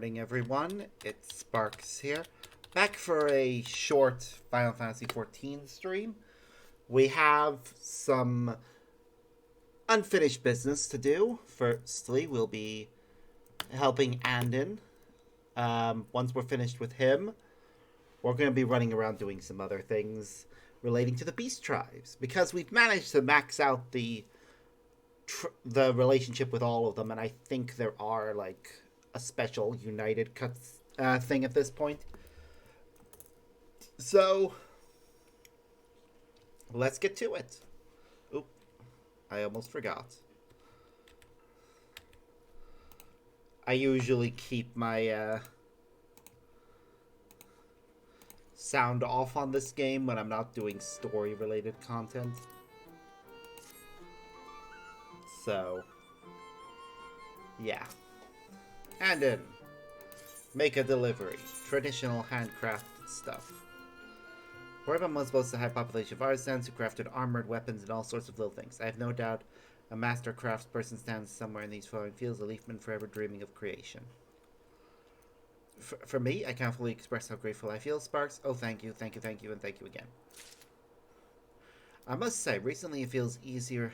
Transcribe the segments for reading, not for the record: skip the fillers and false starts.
morning, everyone. It's Sparks here. Back for a short Final Fantasy XIV stream. We have some unfinished business to do. Firstly, we'll be helping Andon. Once we're finished with him, we're going to be running around doing some other things relating to the Beast Tribes. Because we've managed to max out the relationship with all of them, and I think there are, like, a special United cuts thing at this point. So, let's get to it. Oop, I almost forgot. I usually keep my sound off on this game when I'm not doing story-related content. So, yeah. And in. Make a delivery. Traditional handcrafted stuff. Wherever was boasts a high population of artisans who crafted armored weapons and all sorts of little things. I have no doubt a master craftsperson stands somewhere in these flowing fields, a leafman forever dreaming of creation. For me, I can't fully express how grateful I feel, Sparks. Oh, thank you, and thank you again. I must say, recently it feels easier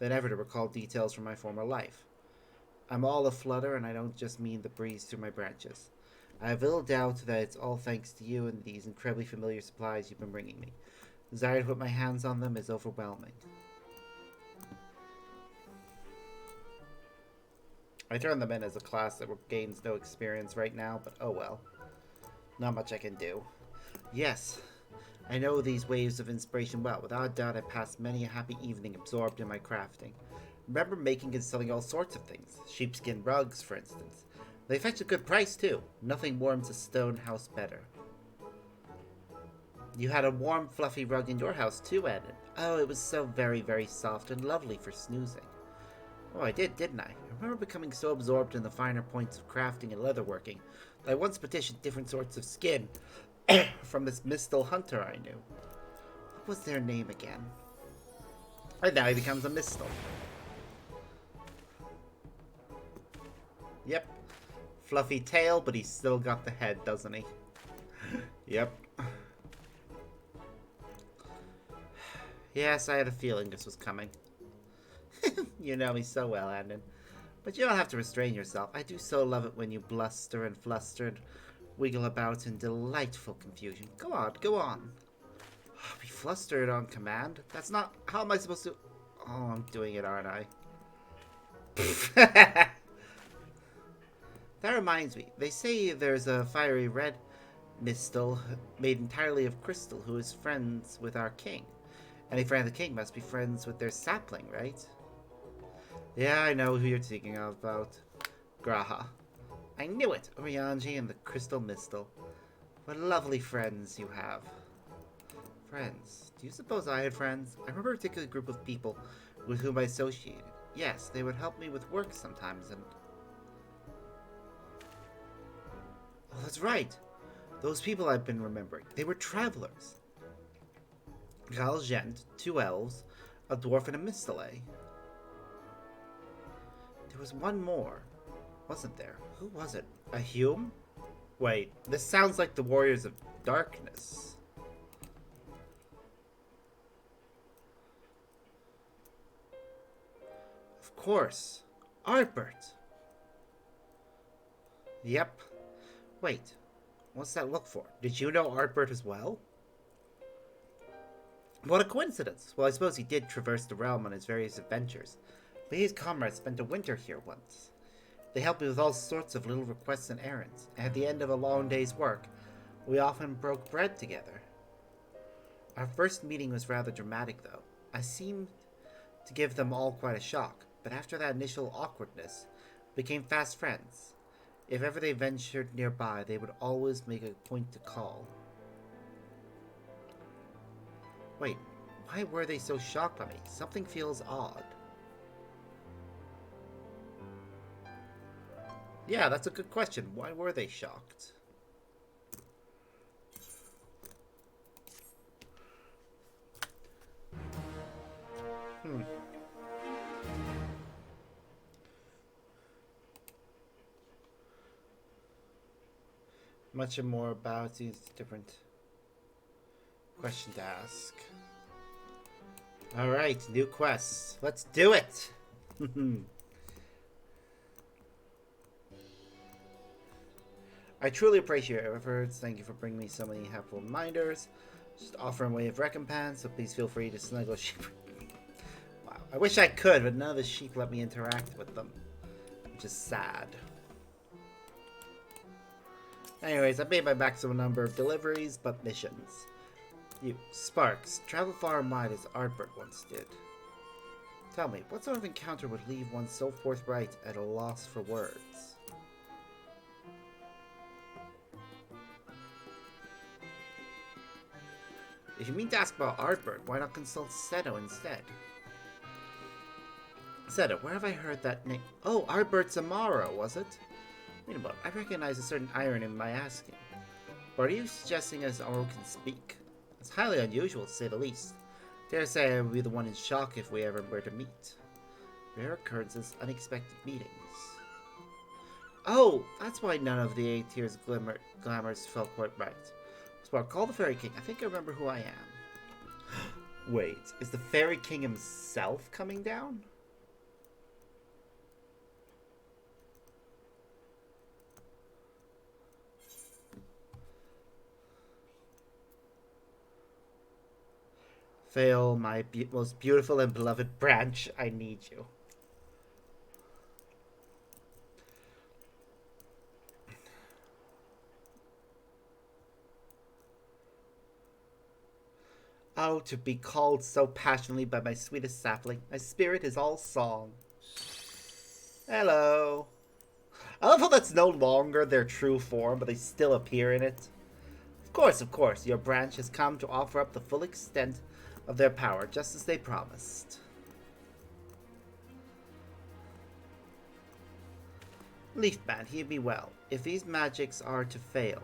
than ever to recall details from my former life. I'm all aflutter, and I don't just mean the breeze through my branches. I have little doubt that it's all thanks to you and these incredibly familiar supplies you've been bringing me. The desire to put my hands on them is overwhelming. I turned them in as a class that gains no experience right now, but oh well. Not much I can do. Yes, I know these waves of inspiration well. Without a doubt, I passed many a happy evening absorbed in my crafting. Remember making and selling all sorts of things. Sheepskin rugs, for instance. They fetch a good price, too. Nothing warms a stone house better. You had a warm, fluffy rug in your house, too, Edna. Oh, it was so very, very soft and lovely for snoozing. Oh, I did, didn't I? I remember becoming so absorbed in the finer points of crafting and leatherworking that I once petitioned different sorts of skin from this Mistal hunter I knew. What was their name again? And now he becomes a Mistal. Yep. Fluffy tail, but he's still got the head, doesn't he? Yep. Yes, I had a feeling this was coming. You know me so well, Andon. But you don't have to restrain yourself. I do so love it when you bluster and fluster and wiggle about in delightful confusion. Go on, go on. Be flustered on command? That's not... How am I supposed to... Oh, I'm doing it, aren't I? That reminds me. They say there's a fiery red Mistal made entirely of crystal who is friends with our king. Any friend of the king must be friends with their sapling, right? Yeah, I know who you're thinking about. Graha. I knew it! Orianji and the Crystal Mistal. What lovely friends you have. Friends? Do you suppose I had friends? I remember a particular group of people with whom I associated. Yes, they would help me with work sometimes, and... Oh, that's right! Those people I've been remembering. They were travelers. Galgent, 2 elves, a dwarf, and a Mistale. There was one more, wasn't there? Who was it? A Hume? Wait, this sounds like the Warriors of Darkness. Of course. Artbert! Yep. Wait, what's that look for? Did you know Artbert as well? What a coincidence! Well, I suppose he did traverse the realm on his various adventures. But his comrades spent a winter here once. They helped me with all sorts of little requests and errands, and at the end of a long day's work, we often broke bread together. Our first meeting was rather dramatic, though. I seemed to give them all quite a shock, but after that initial awkwardness, we became fast friends. If ever they ventured nearby, they would always make a point to call. Wait, why were they so shocked by me? Something feels odd. Yeah, that's a good question. Why were they shocked? Much more about these different question to ask. Alright, new quest. Let's do it! I truly appreciate your efforts. Thank you for bringing me so many helpful reminders. Just offer a way of recompense, so please feel free to snuggle sheep. Wow, I wish I could, but none of the sheep let me interact with them. Which is sad. Anyways, I made my maximum number of deliveries, but missions. You, Sparks, travel far and wide as Artbert once did. Tell me, what sort of encounter would leave one so forthright at a loss for words? If you mean to ask about Artbert, why not consult Seto instead? Seto, where have I heard that name? Oh, Artbert Zamaro, was it? Wait a moment, I recognize a certain irony in my asking. But are you suggesting as Oro can speak? It's highly unusual, to say the least. Dare say I would be the one in shock if we ever were to meet. Rare occurrences, unexpected meetings. Oh, that's why none of the 8 tiers glamours felt quite right. Spark, call the Fairy King. I think I remember who I am. Wait, is the Fairy King himself coming down? Fail, my most beautiful and beloved branch, I need you. Oh, to be called so passionately by my sweetest sapling. My spirit is all song. Hello. I love how that's no longer their true form, but they still appear in it. Of course, your branch has come to offer up the full extent of their power, just as they promised. Leafman, hear me well. If these magics are to fail,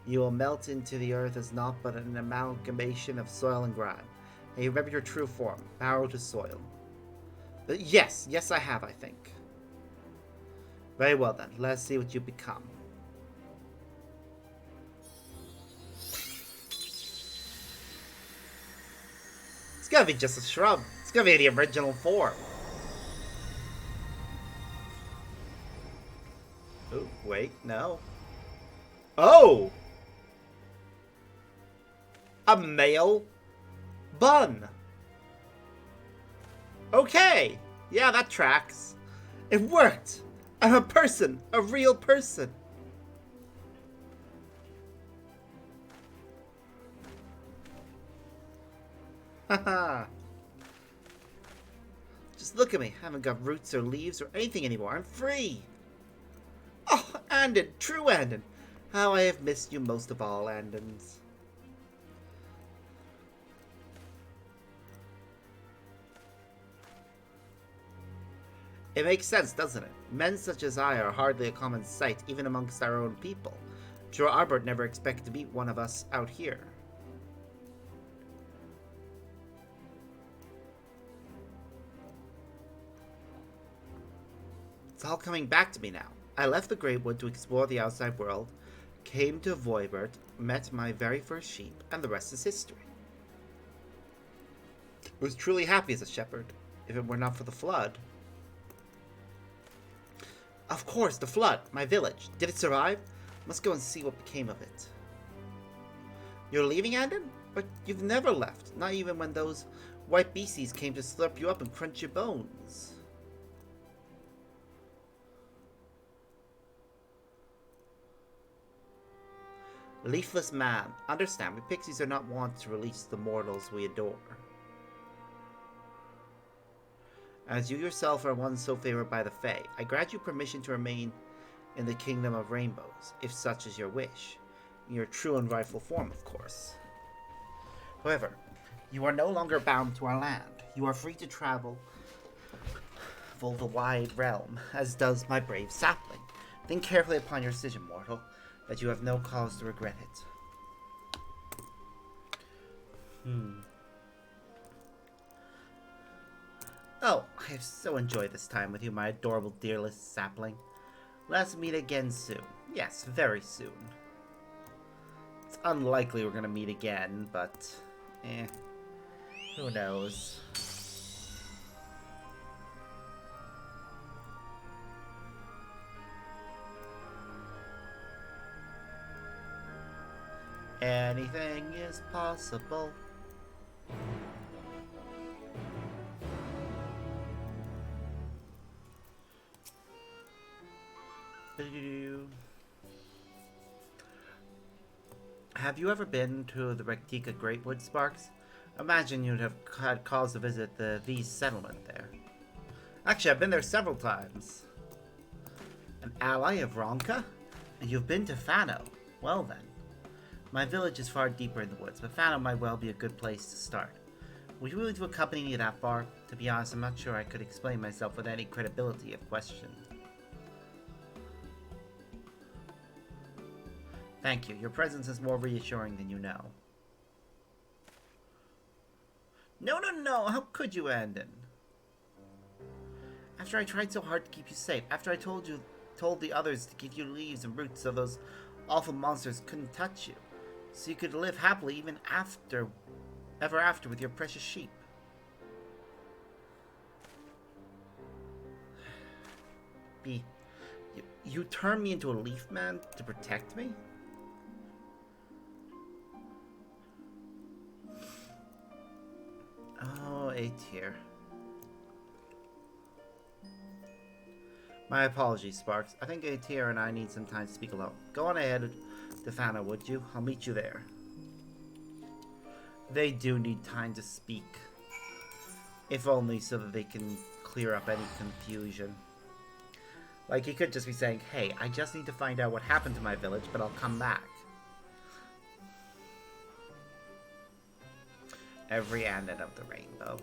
you will melt into the earth as naught but an amalgamation of soil and grime. And you remember your true form, power to soil. But yes, I have, I think. Very well then, let's see what you become. It's gonna be just a shrub. It's gonna be the original form. Oh, wait, no. Oh! A male bun. Okay. Yeah, that tracks. It worked. I'm a person. A real person. Haha. Just look at me. I haven't got roots or leaves or anything anymore. I'm free. Oh, Andon. True Andon. How I have missed you most of all, Andons. It makes sense, doesn't it? Men such as I are hardly a common sight, even amongst our own people. Sure, Arbert never expected to meet one of us out here. It's all coming back to me now. I left the Great Wood to explore the outside world, came to Voivert, met my very first sheep, and the rest is history. I was truly happy as a shepherd, if it were not for the flood. Of course, the flood, my village. Did it survive? Must go and see what became of it. You're leaving, Andon? But you've never left, not even when those white beasties came to slurp you up and crunch your bones. Leafless man, understand, we pixies are not wont to release the mortals we adore. As you yourself are one so favored by the Fae, I grant you permission to remain in the Kingdom of Rainbows, if such is your wish. In your true and rightful form, of course. However, you are no longer bound to our land. You are free to travel full the wide realm, as does my brave sapling. Think carefully upon your decision, mortal, that you have no cause to regret it. Oh, I have so enjoyed this time with you, my adorable dearless sapling. Let's meet again soon. Yes, very soon. It's unlikely we're gonna meet again, but who knows? Anything is possible. Have you ever been to the Rectica Greatwood, Sparks? Imagine you'd have had cause to visit the V settlement there. Actually, I've been there several times. An ally of Ronka? And you've been to Fano? Well then. My village is far deeper in the woods, but Fano might well be a good place to start. Would you be willing to accompany me that far? To be honest, I'm not sure I could explain myself with any credibility if questioned. Thank you. Your presence is more reassuring than you know. No. How could you, Andon? After I tried so hard to keep you safe, after I told the others to give you leaves and roots so those awful monsters couldn't touch you, so you could live happily even ever after with your precious sheep. You turned me into a leaf man to protect me? Oh, A tier. My apologies, Sparks. I think A tier and I need some time to speak alone. Go on ahead to Fana, would you? I'll meet you there. They do need time to speak. If only so that they can clear up any confusion. Like, he could just be saying, hey, I just need to find out what happened to my village, but I'll come back. Every Andon of the rainbow.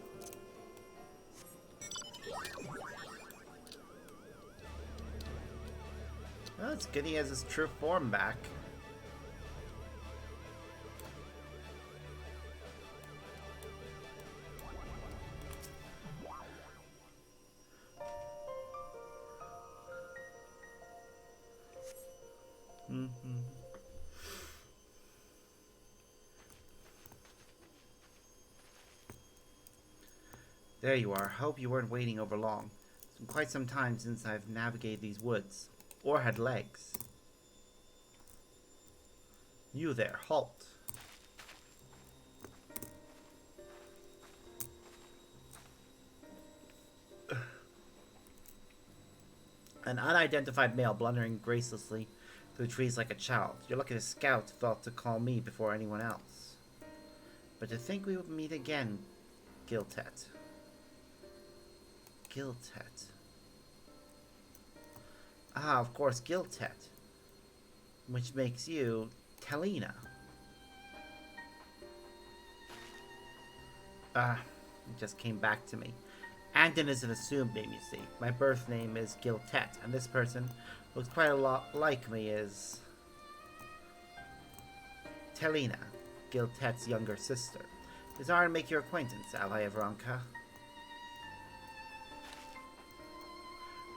Well, it's good he has his true form back. There you are. Hope you weren't waiting over long. It's been quite some time since I've navigated these woods. Or had legs. You there, halt. An unidentified male blundering gracelessly through the trees like a child. You're lucky the scout thought to call me before anyone else. But to think we would meet again, Giltet. Giltet. Ah, of course, Giltet. Which makes you Talina. It just came back to me. Andon is an assumed name, you see. My birth name is Giltet, and this person looks quite a lot like me is Talina, Giltet's younger sister. It's hard to make your acquaintance, ally of Ronka.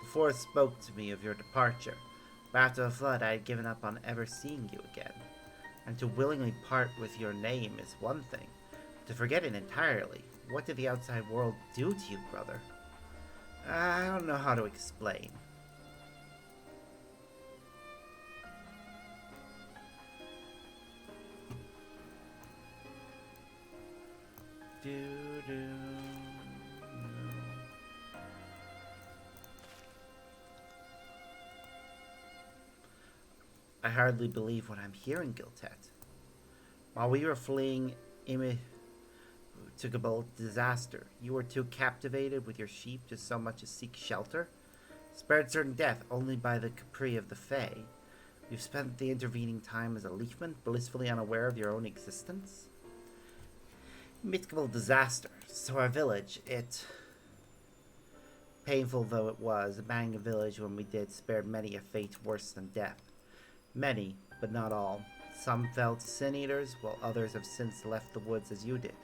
The forest spoke to me of your departure, but after the flood I had given up on ever seeing you again. And to willingly part with your name is one thing. To forget it entirely, what did the outside world do to you, brother? I don't know how to explain. I hardly believe what I'm hearing, Giltet. While we were fleeing immitigable disaster, you were too captivated with your sheep to so much as seek shelter? Spared certain death only by the caprice of the Fae, you've spent the intervening time as a leafman, blissfully unaware of your own existence? Immitigable disaster. So our village, painful though it was, abandoning a village when we did spared many a fate worse than death. Many, but not all. Some fell to sin-eaters, while others have since left the woods as you did.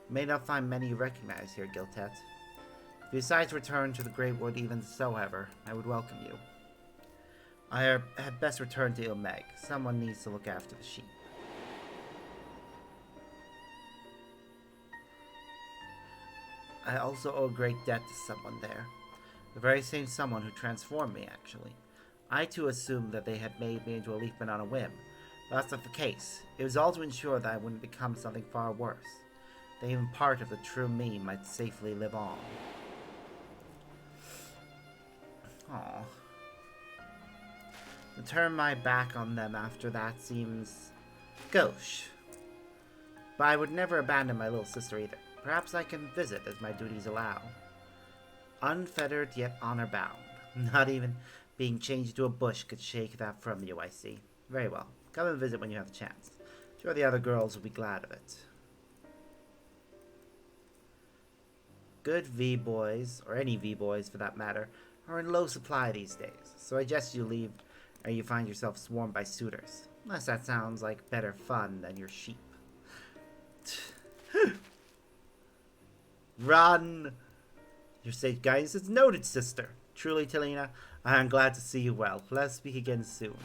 You may not find many you recognize here, Giltet. If you decide to return to the Great Wood even so, however, I would welcome you. I had best return to Ilmeg. Someone needs to look after the sheep. I also owe a great debt to someone there. The very same someone who transformed me, actually. I too assumed that they had made me into a leafman on a whim, but that's not the case. It was all to ensure that I wouldn't become something far worse. That even part of the true me might safely live on. Aww. To turn my back on them after that seems gauche. But I would never abandon my little sister either. Perhaps I can visit as my duties allow. Unfettered yet honor-bound. Not even being changed into a bush could shake that from you, I see. Very well. Come and visit when you have the chance. Sure the other girls will be glad of it. Good V-boys, or any V-boys for that matter, are in low supply these days, so I suggest you leave or you find yourself swarmed by suitors. Unless that sounds like better fun than your sheep. Run! Your sage guidance is noted, sister. Truly, Talina, I am glad to see you well. Let us speak again soon.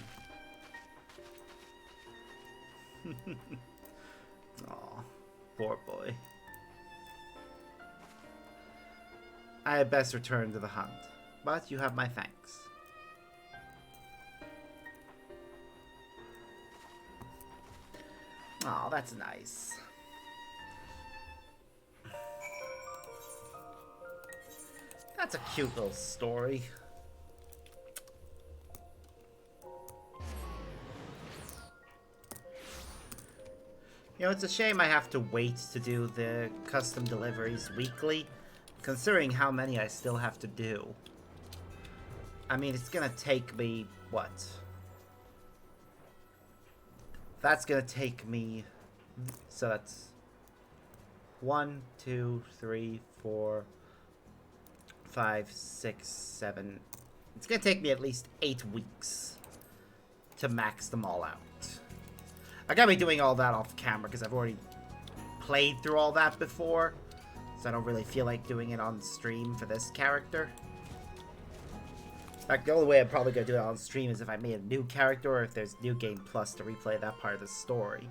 Aw, poor boy. I had best return to the hunt, but you have my thanks. Aw, that's nice. That's a cute little story. You know, it's a shame I have to wait to do the custom deliveries weekly, considering how many I still have to do. I mean, it's gonna take me, what? That's gonna take me, so that's 1, 2, 3, 4, 5, 6, 7. It's gonna take me at least 8 weeks to max them all out. I gotta be doing all that off camera because I've already played through all that before, so I don't really feel like doing it on stream for this character. In fact, the only way I'm probably gonna do it on stream is if I made a new character or if there's New Game Plus to replay that part of the story.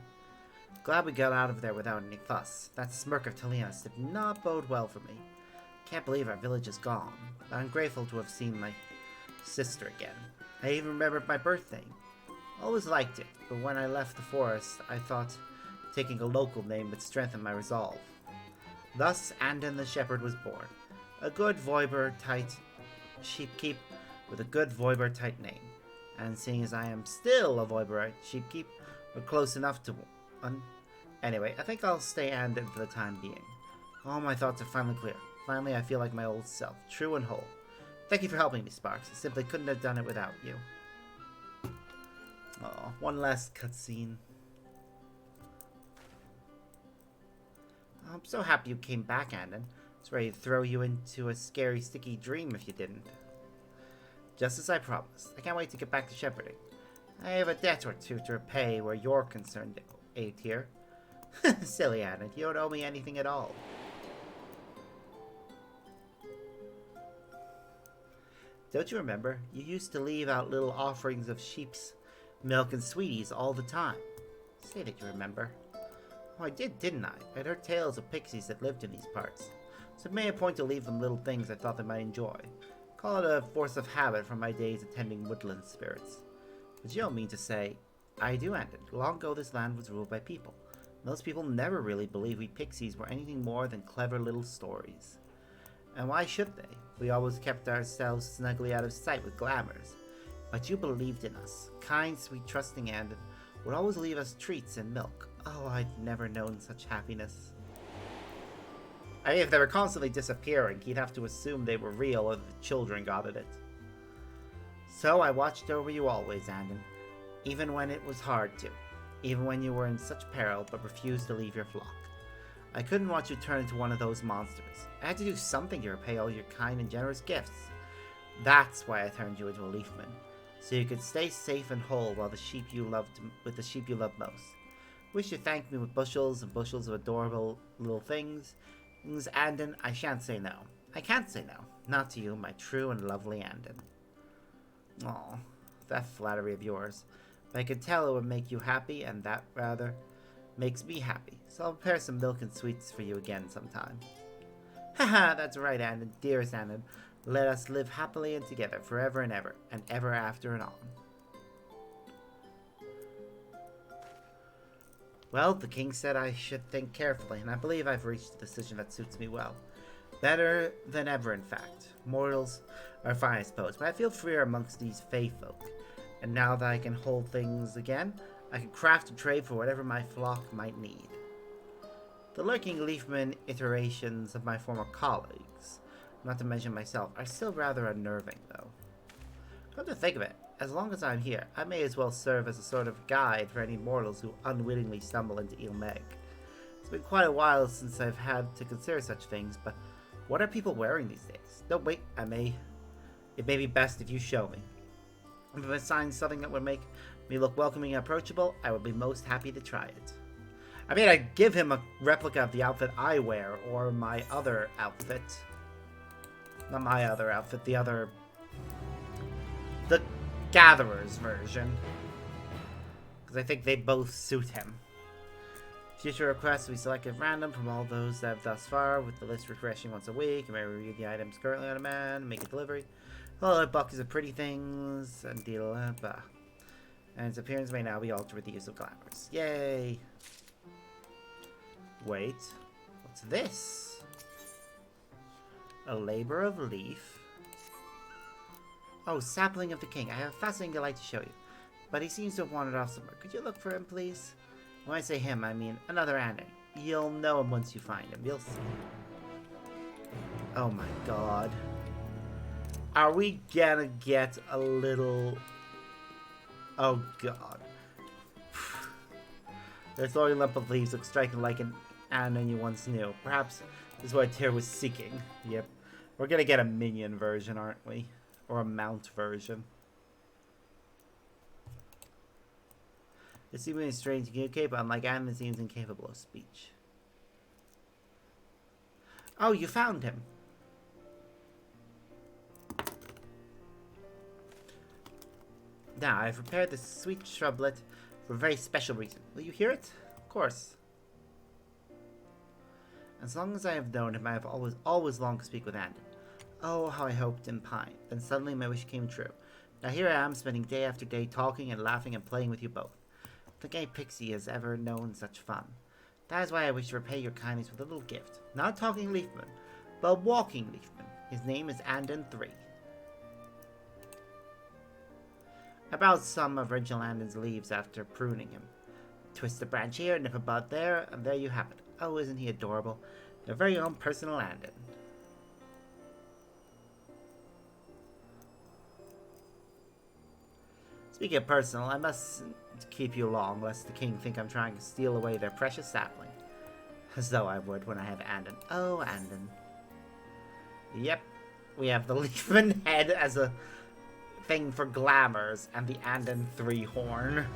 Glad we got out of there without any fuss. That smirk of Talia's did not bode well for me. Can't believe our village is gone, but I'm grateful to have seen my sister again. I even remembered my birthday. Always liked it, but when I left the forest, I thought taking a local name would strengthen my resolve. Thus, Andon the Shepherd was born. A good Voiber-type sheepkeep with a good Voiber-type name. And seeing as I am still a Voiberite sheepkeep, we're close enough to one. Anyway, I think I'll stay Andon for the time being. All my thoughts are finally clear. Finally, I feel like my old self, true and whole. Thank you for helping me, Sparks. I simply couldn't have done it without you. Oh, one last cutscene. I'm so happy you came back, Andon. I was ready to throw you into a scary, sticky dream if you didn't. Just as I promised. I can't wait to get back to shepherding. I have a debt or two to repay where you're concerned, Aether. Silly Andon, you don't owe me anything at all. Don't you remember? You used to leave out little offerings of sheep's milk and sweeties all the time. Say that you remember. Oh, I did, didn't I? I'd heard tales of pixies that lived in these parts, so it made a point to leave them little things I thought they might enjoy. Call it a force of habit from my days attending woodland spirits. But you don't mean to say... I do, Andon. Long ago this land was ruled by people. Those people never really believed we pixies were anything more than clever little stories. And why should they? We always kept ourselves snugly out of sight with glamours. But you believed in us. Kind, sweet, trusting Andon would always leave us treats and milk. Oh, I'd never known such happiness. I mean, if they were constantly disappearing, he'd have to assume they were real or the children got at it. So I watched over you always, Andon. Even when it was hard to. Even when you were in such peril but refused to leave your flock. I couldn't watch you turn into one of those monsters. I had to do something to repay all your kind and generous gifts. That's why I turned you into a leafman. So you could stay safe and whole while the sheep you loved with the sheep you loved most. Wish you thanked me with bushels and bushels of adorable little things. Andon, I shan't say no. I can't say no. Not to you, my true and lovely Andon. Aw, that flattery of yours. But I could tell it would make you happy, and that rather makes me happy. So I'll prepare some milk and sweets for you again sometime. Haha, that's right, Andon. Dearest Andon. Let us live happily and together, forever and ever after and on. Well, the king said I should think carefully, and I believe I've reached a decision that suits me well. Better than ever, in fact. Mortals are fine, I suppose, but I feel freer amongst these fae folk. And now that I can hold things again, I can craft a trade for whatever my flock might need. The lurking leafman iterations of my former colleagues, not to mention myself, are still rather unnerving, though. Come to think of it, as long as I'm here, I may as well serve as a sort of guide for any mortals who unwittingly stumble into Ilmeg. It's been quite a while since I've had to consider such things, but what are people wearing these days? No, wait, it may be best if you show me. If I find something that would make me look welcoming and approachable, I would be most happy to try it. I mean, I'd give him a replica of the outfit I wear, or my other outfit. Not my other outfit, the Gatherer's version. Because I think they both suit him. Future requests will be selected at random from all those that have thus far, with the list refreshing once a week. You may review the items currently on demand, make a delivery. All boxes of pretty things, and deal, blah. And its appearance may now be altered with the use of glamours. Yay! Wait, what's this? A labor of leaf? Oh, sapling of the king. I have a fascinating delight to show you. But he seems to have wandered off somewhere. Could you look for him, please? When I say him, I mean another Andon. You'll know him once you find him. You'll see. Oh my god. Are we gonna get a little... Oh god. Their throwing lump of leaves looks striking like an Andon you once knew. Perhaps this is what Tyr was seeking. Yep. We're gonna get a minion version, aren't we? Or a mount version. This seemingly strange to communicate, but unlike Andon, it seems incapable of speech. Oh, you found him. Now, I've prepared this sweet shrublet for a very special reason. Will you hear it? Of course. As long as I have known him, I have always longed to speak with Andon. Oh, how I hoped and pined. Then suddenly my wish came true. Now here I am, spending day after day talking and laughing and playing with you both. The gay pixie has ever known such fun. That is why I wish to repay your kindness with a little gift. Not a talking leafman, but a walking leafman. His name is Andon III. I borrowed some of original Andon's leaves after pruning him. Twist a branch here, nip a bud there, and there you have it. Oh, isn't he adorable? Your very own personal Andon. Speaking of personal, I must keep you long, lest the king think I'm trying to steal away their precious sapling. As though I would when I have Andon. Oh, Andon. Yep, we have the leafman head as a thing for glamours, and the Andon 3 horn.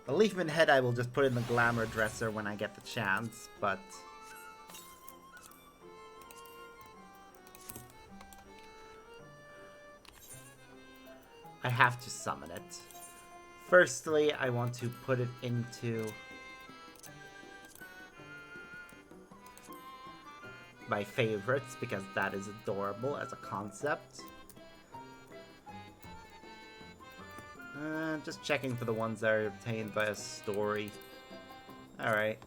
The leafman head I will just put in the glamour dresser when I get the chance, but... I have to summon it. Firstly, I want to put it into my favorites, because that is adorable as a concept. Just checking for the ones that are obtained by a story. Alright.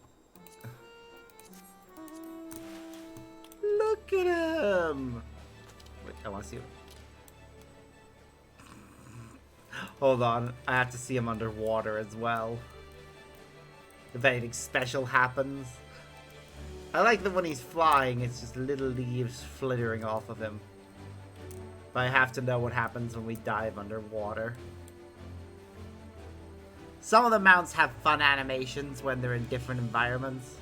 Look at him! Wait, I want to see him. Hold on, I have to see him underwater as well. If anything special happens. I like that when he's flying, it's just little leaves flittering off of him. But I have to know what happens when we dive underwater. Some of the mounts have fun animations when they're in different environments.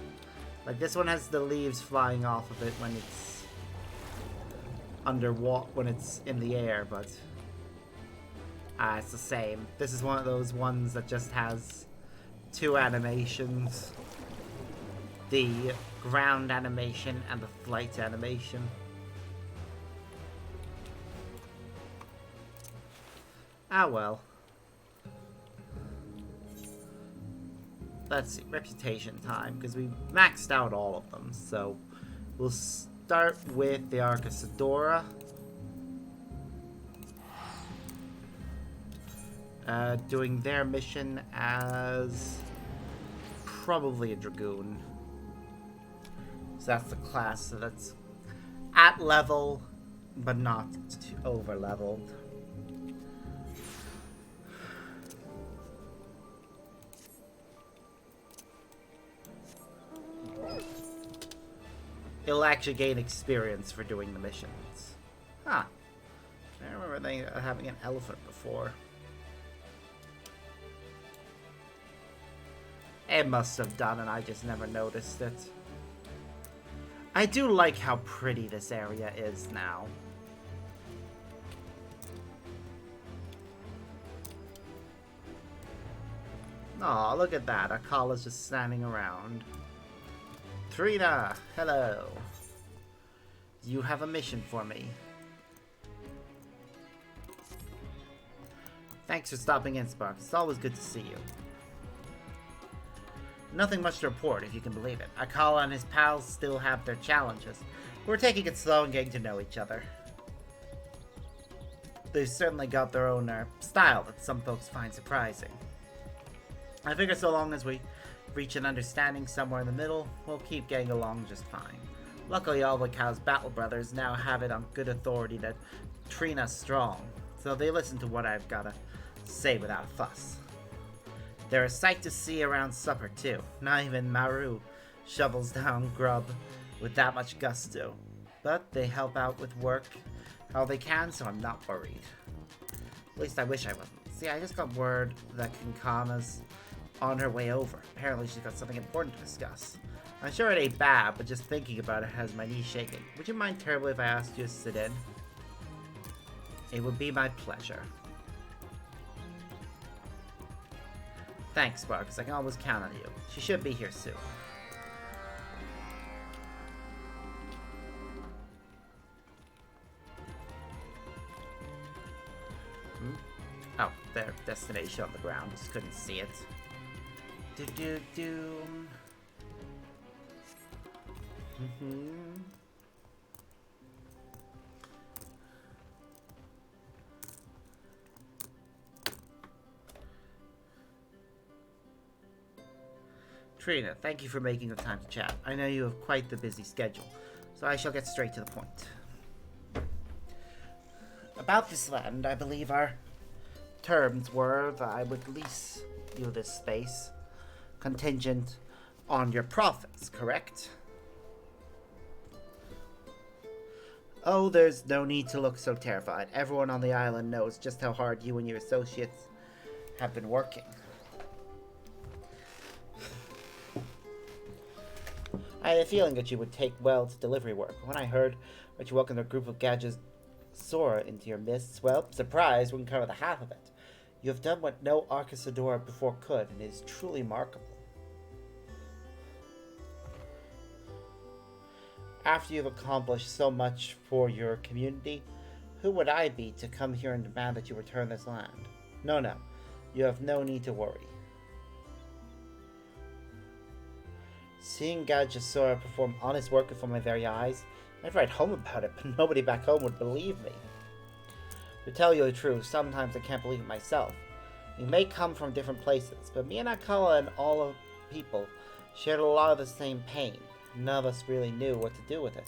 Like this one has the leaves flying off of it when it's underwater, when it's in the air, but it's the same. This is one of those ones that just has 2 animations. The ground animation and the flight animation. Ah well. Let's see, reputation time, because we maxed out all of them. So we'll start with the Arcasadora. Doing their mission as probably a Dragoon. So that's the class, so that's at level, but not over leveled. It'll actually gain experience for doing the missions. Huh. I remember having an elephant before. It must have done, and I just never noticed it. I do like how pretty this area is now. Aw, look at that. Akala's just standing around. Trina, hello. You have a mission for me. Thanks for stopping in, Sparks. It's always good to see you. Nothing much to report, if you can believe it. Akala and his pals still have their challenges. We're taking it slow and getting to know each other. They've certainly got their own style that some folks find surprising. I figure so long as we reach an understanding somewhere in the middle, we'll keep getting along just fine. Luckily, all the Cow's battle brothers now have it on good authority that Trina's strong, so they listen to what I've gotta say without a fuss. They're a sight to see around supper, too. Not even Maru shovels down grub with that much gusto. But they help out with work how they can, so I'm not worried. At least I wish I wasn't. See, I just got word that Kinkana's on her way over. Apparently she's got something important to discuss. I'm sure it ain't bad, but just thinking about it has my knees shaking. Would you mind terribly if I asked you to sit in? It would be my pleasure. Thanks, Sparks. I can always count on you. She should be here soon. Oh, their destination on the ground. Just couldn't see it. Trina, thank you for making the time to chat. I know you have quite the busy schedule, so I shall get straight to the point. About this land, I believe our terms were that I would lease you this space, contingent on your profits, correct? Oh, there's no need to look so terrified. Everyone on the island knows just how hard you and your associates have been working. I had a feeling that you would take well to delivery work. When I heard that you welcomed a group of gadgets Sora into your midst, well, surprise wouldn't cover the half of it. You have done what no Arcasadora before could, and it is truly remarkable. After you've accomplished so much for your community, who would I be to come here and demand that you return this land? No, you have no need to worry. Seeing Gadjasora perform honest work before my very eyes, I'd write home about it, but nobody back home would believe me. To tell you the truth, sometimes I can't believe it myself. We may come from different places, but me and Akala and all of people shared a lot of the same pain. None of us really knew what to do with it.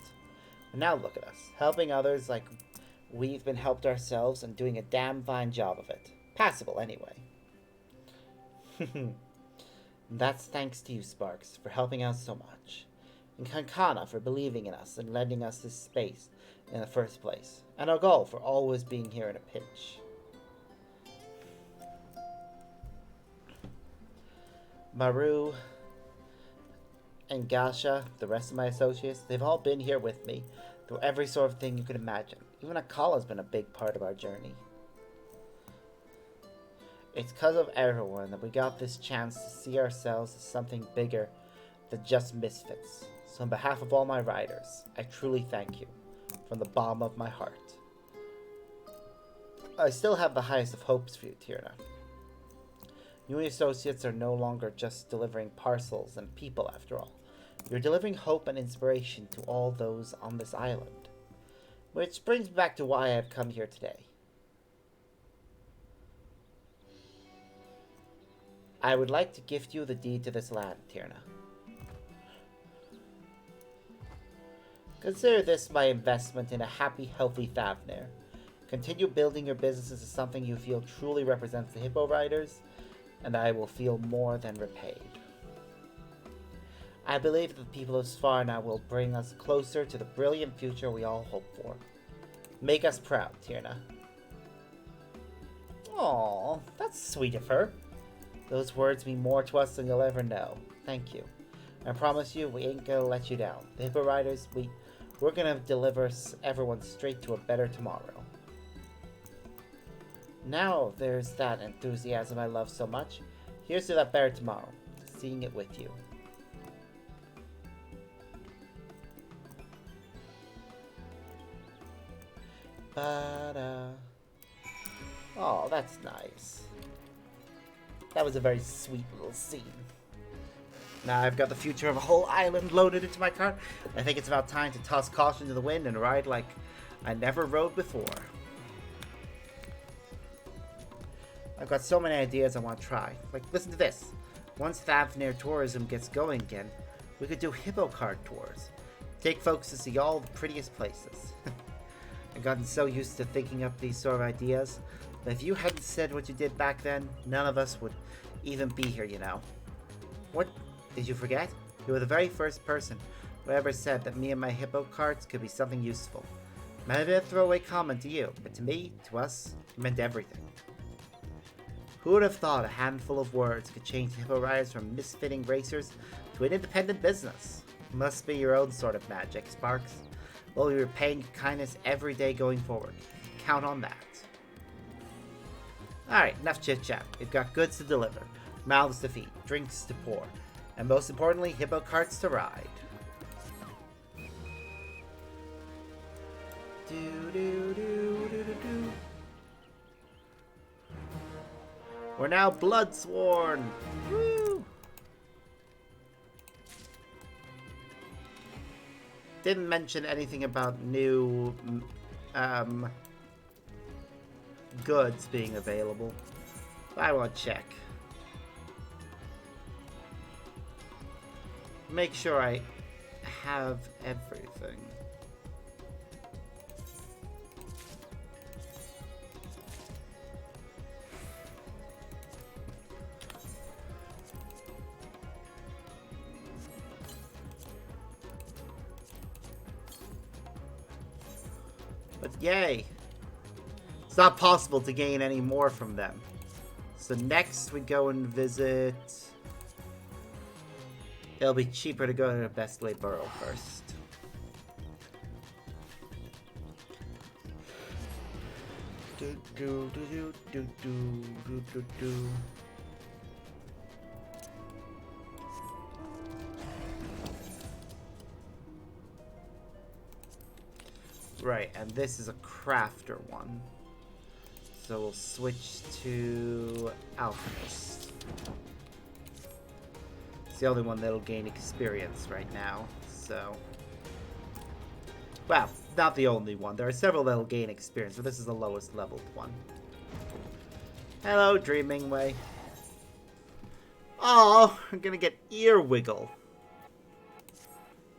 But now look at us, helping others like we've been helped ourselves and doing a damn fine job of it. Passable, anyway. That's thanks to you, Sparks, for helping out so much. And Kankana for believing in us and lending us this space in the first place. And Ogol for always being here in a pinch. Maru and Gasha, the rest of my associates, they've all been here with me through every sort of thing you could imagine. Even Akala's been a big part of our journey. It's because of everyone that we got this chance to see ourselves as something bigger than just misfits. So on behalf of all my riders, I truly thank you from the bottom of my heart. I still have the highest of hopes for you, Tierna. You and your associates are no longer just delivering parcels and people, after all. You're delivering hope and inspiration to all those on this island. Which brings me back to why I've come here today. I would like to gift you the deed to this land, Tierna. Consider this my investment in a happy, healthy Thavnir. Continue building your businesses as something you feel truly represents the Hippo Riders, and I will feel more than repaid. I believe that the people of Svarna will bring us closer to the brilliant future we all hope for. Make us proud, Tierna. Aww, that's sweet of her. Those words mean more to us than you'll ever know. Thank you. I promise you, we ain't gonna let you down. The Hippo Riders, we're gonna deliver everyone straight to a better tomorrow. Now there's that enthusiasm I love so much. Here's to that better tomorrow. Seeing it with you. Oh, that's nice. That was a very sweet little scene. Now I've got the future of a whole island loaded into my cart. I think it's about time to toss caution to the wind and ride like I never rode before. I've got so many ideas I want to try. Like, listen to this. Once Thavnir tourism gets going again, we could do hippo cart tours. Take folks to see all the prettiest places. I've gotten so used to thinking up these sort of ideas that if you hadn't said what you did back then, none of us would even be here, you know. What? Did you forget? You were the very first person who ever said that me and my hippo carts could be something useful. Might have been a throwaway comment to you, but to me, to us, it meant everything. Who would have thought a handful of words could change Hippo Riders from misfitting racers to an independent business? Must be your own sort of magic, Sparks. Well, you're paying kindness every day going forward. Count on that. Alright, enough chit-chat. We've got goods to deliver, mouths to feed, drinks to pour, and most importantly, hippo carts to ride. We're now Bloodsworn! Woo! Didn't mention anything about new goods being available. But I want to check. Make sure I have everything. But yay! It's not possible to gain any more from them. So next we go and visit... It'll be cheaper to go to the Bestley Burrow first. Right, and this is a crafter one. So we'll switch to Alchemist. It's the only one that'll gain experience right now, so... Well, not the only one. There are several that'll gain experience, but this is the lowest leveled one. Hello, Dreaming Way. Oh, I'm gonna get ear wiggle.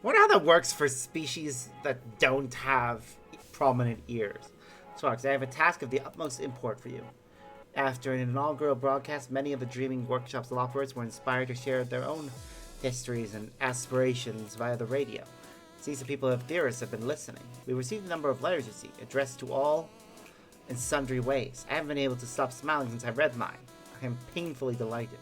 Wonder how that works for species that don't have prominent ears. Sparks, I have a task of the utmost import for you. After an inaugural broadcast, many of the Dreaming Workshop's operators were inspired to share their own histories and aspirations via the radio. It seems the people of Theris have been listening. We received a number of letters, you see, addressed to all in sundry ways. I haven't been able to stop smiling since I read mine. I am painfully delighted.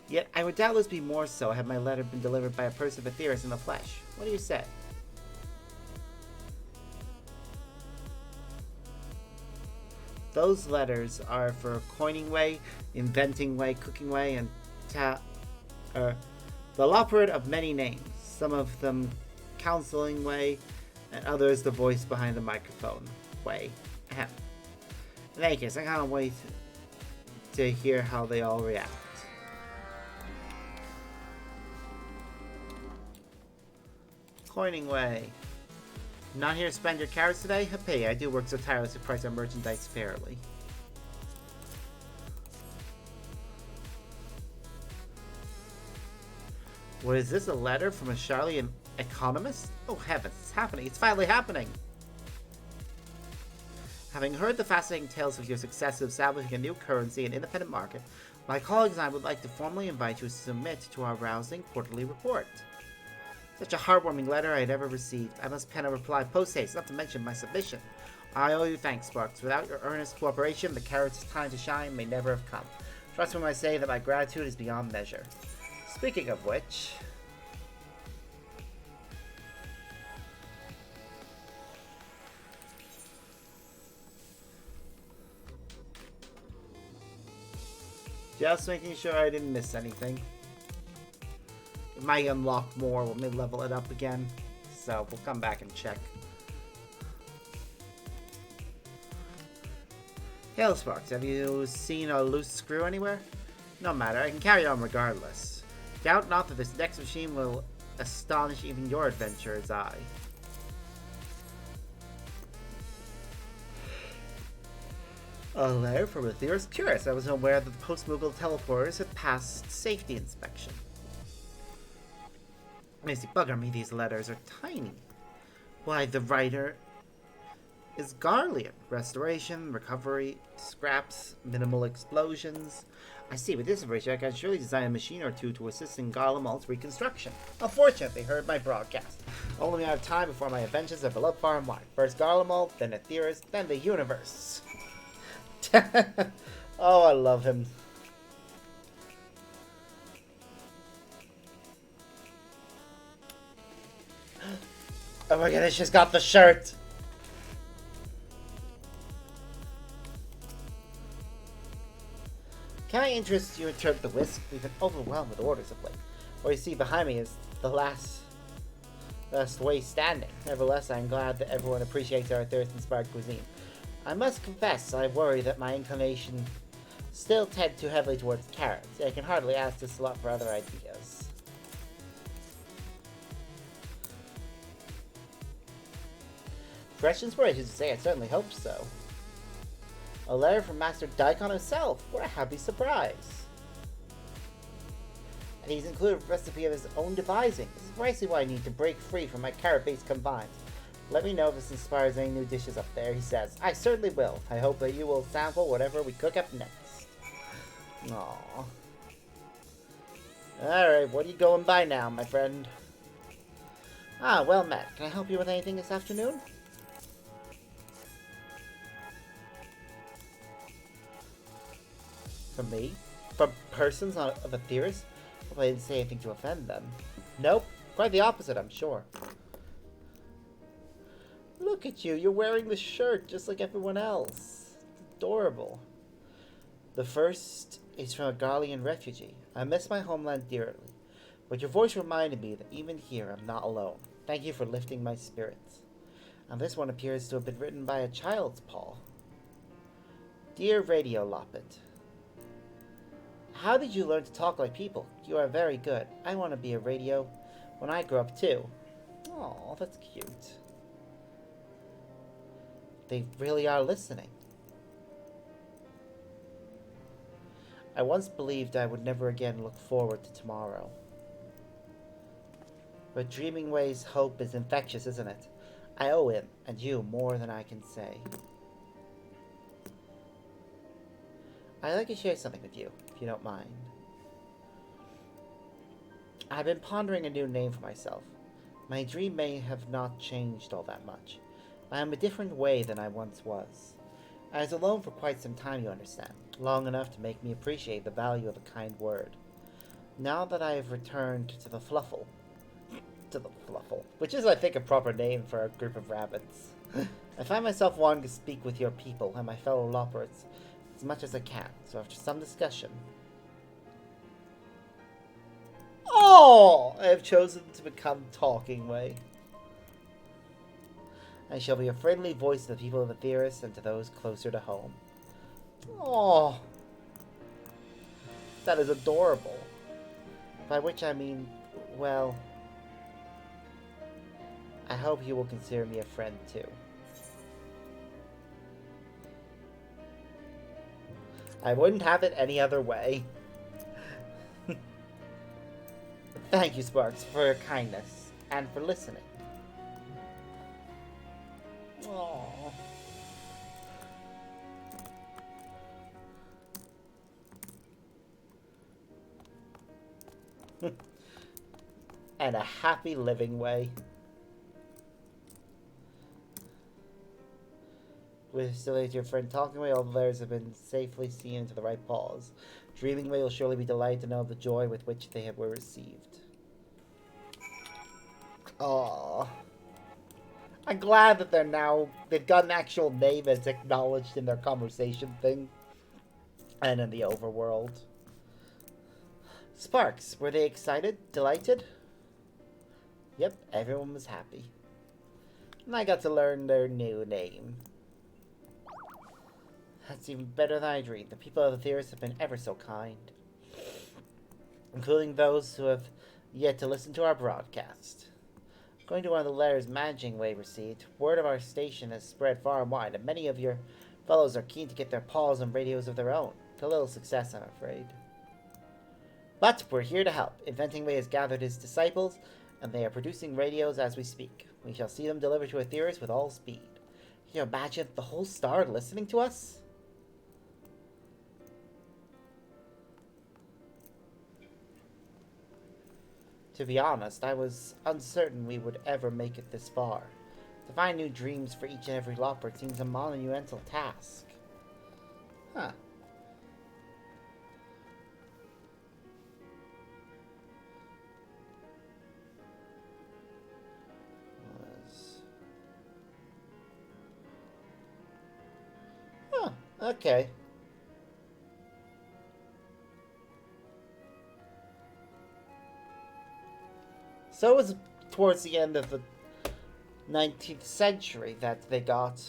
Yet, I would doubtless be more so had my letter been delivered by a person of Theris in the flesh. What do you say? Those letters are for Coining Way, Inventing Way, Cooking Way, and the Loperate of many names. Some of them Counseling Way, and others the voice behind the microphone Way. Ahem. In any case, I can't wait to hear how they all react. Coining way. Not here to spend your carrots today? A pity, I do work so tirelessly to price our merchandise fairly. What is this, a letter from a Charlian economist? Oh heavens, it's happening. It's finally happening! Having heard the fascinating tales of your success in establishing a new currency and independent market, my colleagues and I would like to formally invite you to submit to our rousing quarterly report. Such a heartwarming letter I had ever received. I must pen a reply post-haste, not to mention my submission. I owe you thanks, Sparks. Without your earnest cooperation, the carrot's time to shine may never have come. Trust me when I say that my gratitude is beyond measure. Speaking of which... just making sure I didn't miss anything. It might unlock more when we level it up again. So we'll come back and check. Hail Sparks, have you seen a loose screw anywhere? No matter, I can carry on regardless. Doubt not that this next machine will astonish even your adventurer's eye. A letter from a theorist? Curious, I was unaware that the post-Moogle teleporters had passed safety inspection. Makes you bugger me, these letters are tiny. Why, the writer is Garlean. Restoration, recovery, scraps, minimal explosions. I see, with this information I can surely design a machine or two to assist in Garlemald's reconstruction. Unfortunately, they heard my broadcast. Only a matter of time before my inventions are beloved far and wide. First Garlemald, then a theorist, then the universe. Oh, I love him. Oh my goodness, she's got the shirt! Can I interest you in Turk the Whisk? We've been overwhelmed with orders of late. What you see behind me is the last way standing. Nevertheless, I'm glad that everyone appreciates our thirst-inspired cuisine. I must confess, I worry that my inclination still tend too heavily towards carrots. I can hardly ask this a lot for other ideas. Fresh inspiration to say, I certainly hope so. A letter from Master Daikon himself. What a happy surprise. And he's included a recipe of his own devising. This is precisely why I need to break free from my carrot-based confines. Let me know if this inspires any new dishes up there, he says. I certainly will. I hope that you will sample whatever we cook up next. Aww. Alright, what are you going by now, my friend? Ah, well met. Can I help you with anything this afternoon? From me? From persons of a theorist? Hope I didn't say anything to offend them. Nope. Quite the opposite, I'm sure. Look at you. You're wearing the shirt just like everyone else. It's adorable. The first is from a Garlean refugee. I miss my homeland dearly, but your voice reminded me that even here I'm not alone. Thank you for lifting my spirits. And this one appears to have been written by a child's paw. Dear Radio Loppet, how did you learn to talk like people? You are very good. I want to be a radio when I grow up too. Aw, that's cute. They really are listening. I once believed I would never again look forward to tomorrow. But Dreaming Way's hope is infectious, isn't it? I owe him, and you, more than I can say. I'd like to share something with you, if you don't mind. I've been pondering a new name for myself. My dream may have not changed all that much. I am a different way than I once was. I was alone for quite some time, you understand. Long enough to make me appreciate the value of a kind word. Now that I have returned to the Fluffle, which is, I think, a proper name for a group of rabbits, I find myself wanting to speak with your people and my fellow Loppers as much as I can, so after some discussion... Oh! I have chosen to become Talking Way. I shall be a friendly voice to the people of the theorists and to those closer to home. Oh, that is adorable. By which I mean, well, I hope you will consider me a friend too. I wouldn't have it any other way. Thank you, Sparks, for your kindness and for listening. Aww. And a happy living way. With still your friend talking away, all the letters have been safely seen into the right paws. Dreaming away will surely be delighted to know the joy with which they were received. Aww. I'm glad that they've got an actual name that's acknowledged in their conversation thing. And in the overworld. Sparks, were they excited? Delighted? Yep, everyone was happy. And I got to learn their new name. That's even better than I dreamed. The people of the theorists have been ever so kind. Including those who have yet to listen to our broadcast. Going to one of the letters Managing Way received, word of our station has spread far and wide, and many of your fellows are keen to get their paws on radios of their own. To little success, I'm afraid. But we're here to help. Inventing Way has gathered his disciples, and they are producing radios as we speak. We shall see them delivered to a theorist with all speed. Can you imagine the whole star listening to us? To be honest, I was uncertain we would ever make it this far. To find new dreams for each and every Lockbird seems a monumental task. Huh. Huh, okay. So it was towards the end of the 19th century that they got,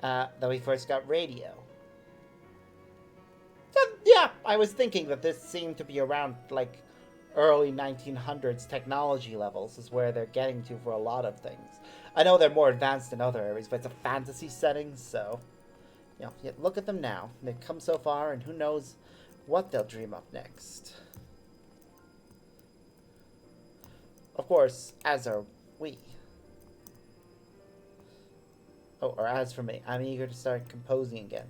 that we first got radio. So, yeah, I was thinking that this seemed to be around, like, early 1900s technology levels is where they're getting to for a lot of things. I know they're more advanced in other areas, but it's a fantasy setting, so, you know, yet look at them now. They've come so far, and who knows what they'll dream up next. Of course, as are we. Oh, or as for me, I'm eager to start composing again.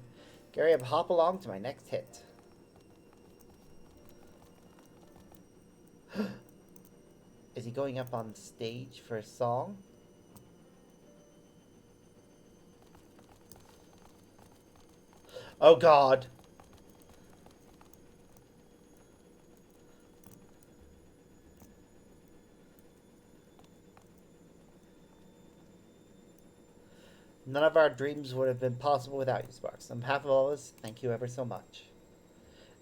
Gary, hop along to my next hit. Is he going up on stage for a song? Oh God. None of our dreams would have been possible without you, Sparks. On behalf of all of us, thank you ever so much.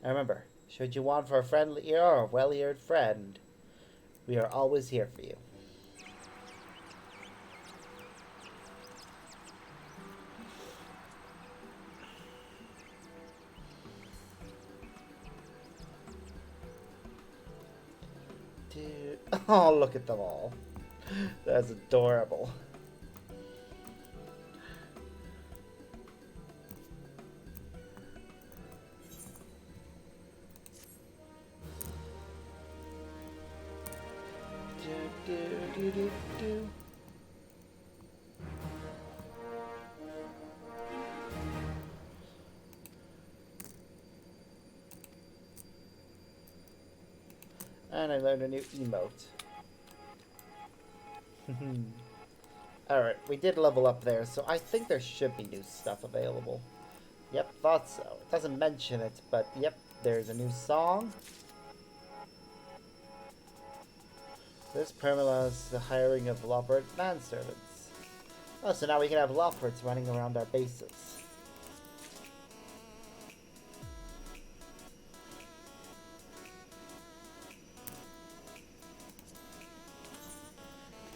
And remember, should you want for a friendly ear or a well-eared friend, we are always here for you. Dude. Oh, look at them all. That's adorable. Do. And I learned a new emote. Alright, we did level up there, so I think there should be new stuff available. Yep, thought so. It doesn't mention it, but yep, there's a new song. This permits the hiring of Lockbird manservants. Oh, so now we can have Lockbirds running around our bases.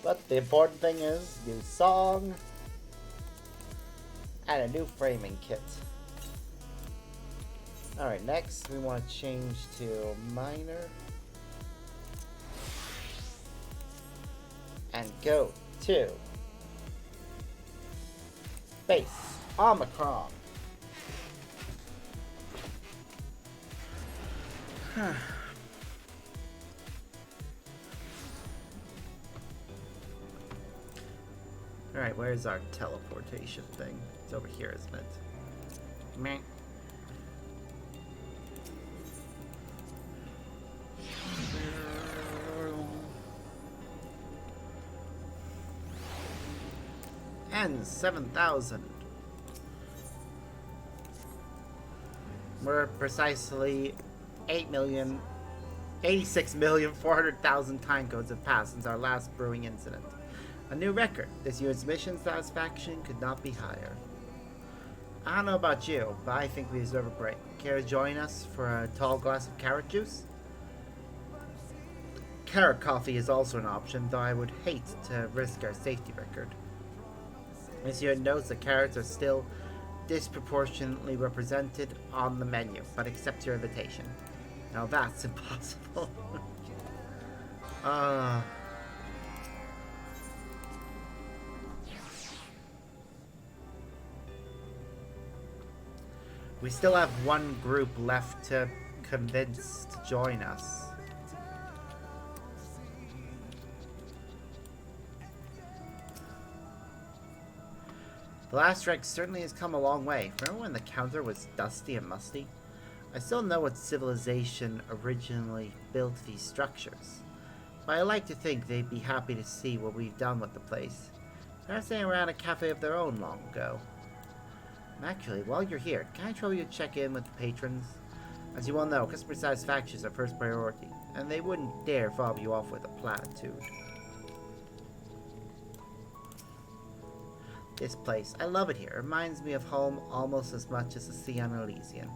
But the important thing is, new song, and a new framing kit. Alright, next we want to change to minor. And go to base Omicron. Alright, where's our teleportation thing? It's over here, isn't it? Meh. And 7,000. We're precisely 86,400,000 time codes have passed since our last brewing incident. A new record. This year's mission satisfaction could not be higher. I don't know about you, but I think we deserve a break. Care to join us for a tall glass of carrot juice? Carrot coffee is also an option, though I would hate to risk our safety record. Monsieur notes that carrots are still disproportionately represented on the menu, but accepts your invitation. Now that's impossible. We still have one group left to convince to join us. The last wreck certainly has come a long way. Remember when the counter was dusty and musty? I still know what civilization originally built these structures, but I like to think they'd be happy to see what we've done with the place. They're staying around a cafe of their own long ago. Actually, while you're here, can I trouble you to check in with the patrons? As you well know, customer satisfaction is our first priority, and they wouldn't dare fob you off with a platitude. This place, I love it here. It reminds me of home almost as much as the sea on Elysian.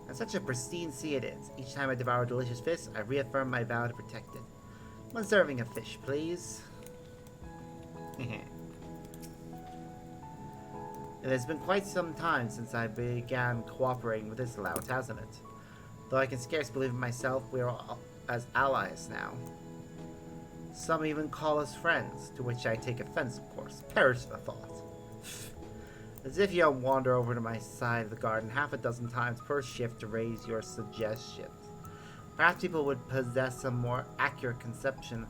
And such a pristine sea it is. Each time I devour a delicious fish, I reaffirm my vow to protect it. One serving of fish, please. It has been quite some time since I began cooperating with this lout, hasn't it? Though I can scarce believe it myself, we are all as allies now. Some even call us friends, to which I take offense, of course. Perish the thought. As if you don't wander over to my side of the garden half a dozen times per shift to raise your suggestions. Perhaps people would possess a more accurate conception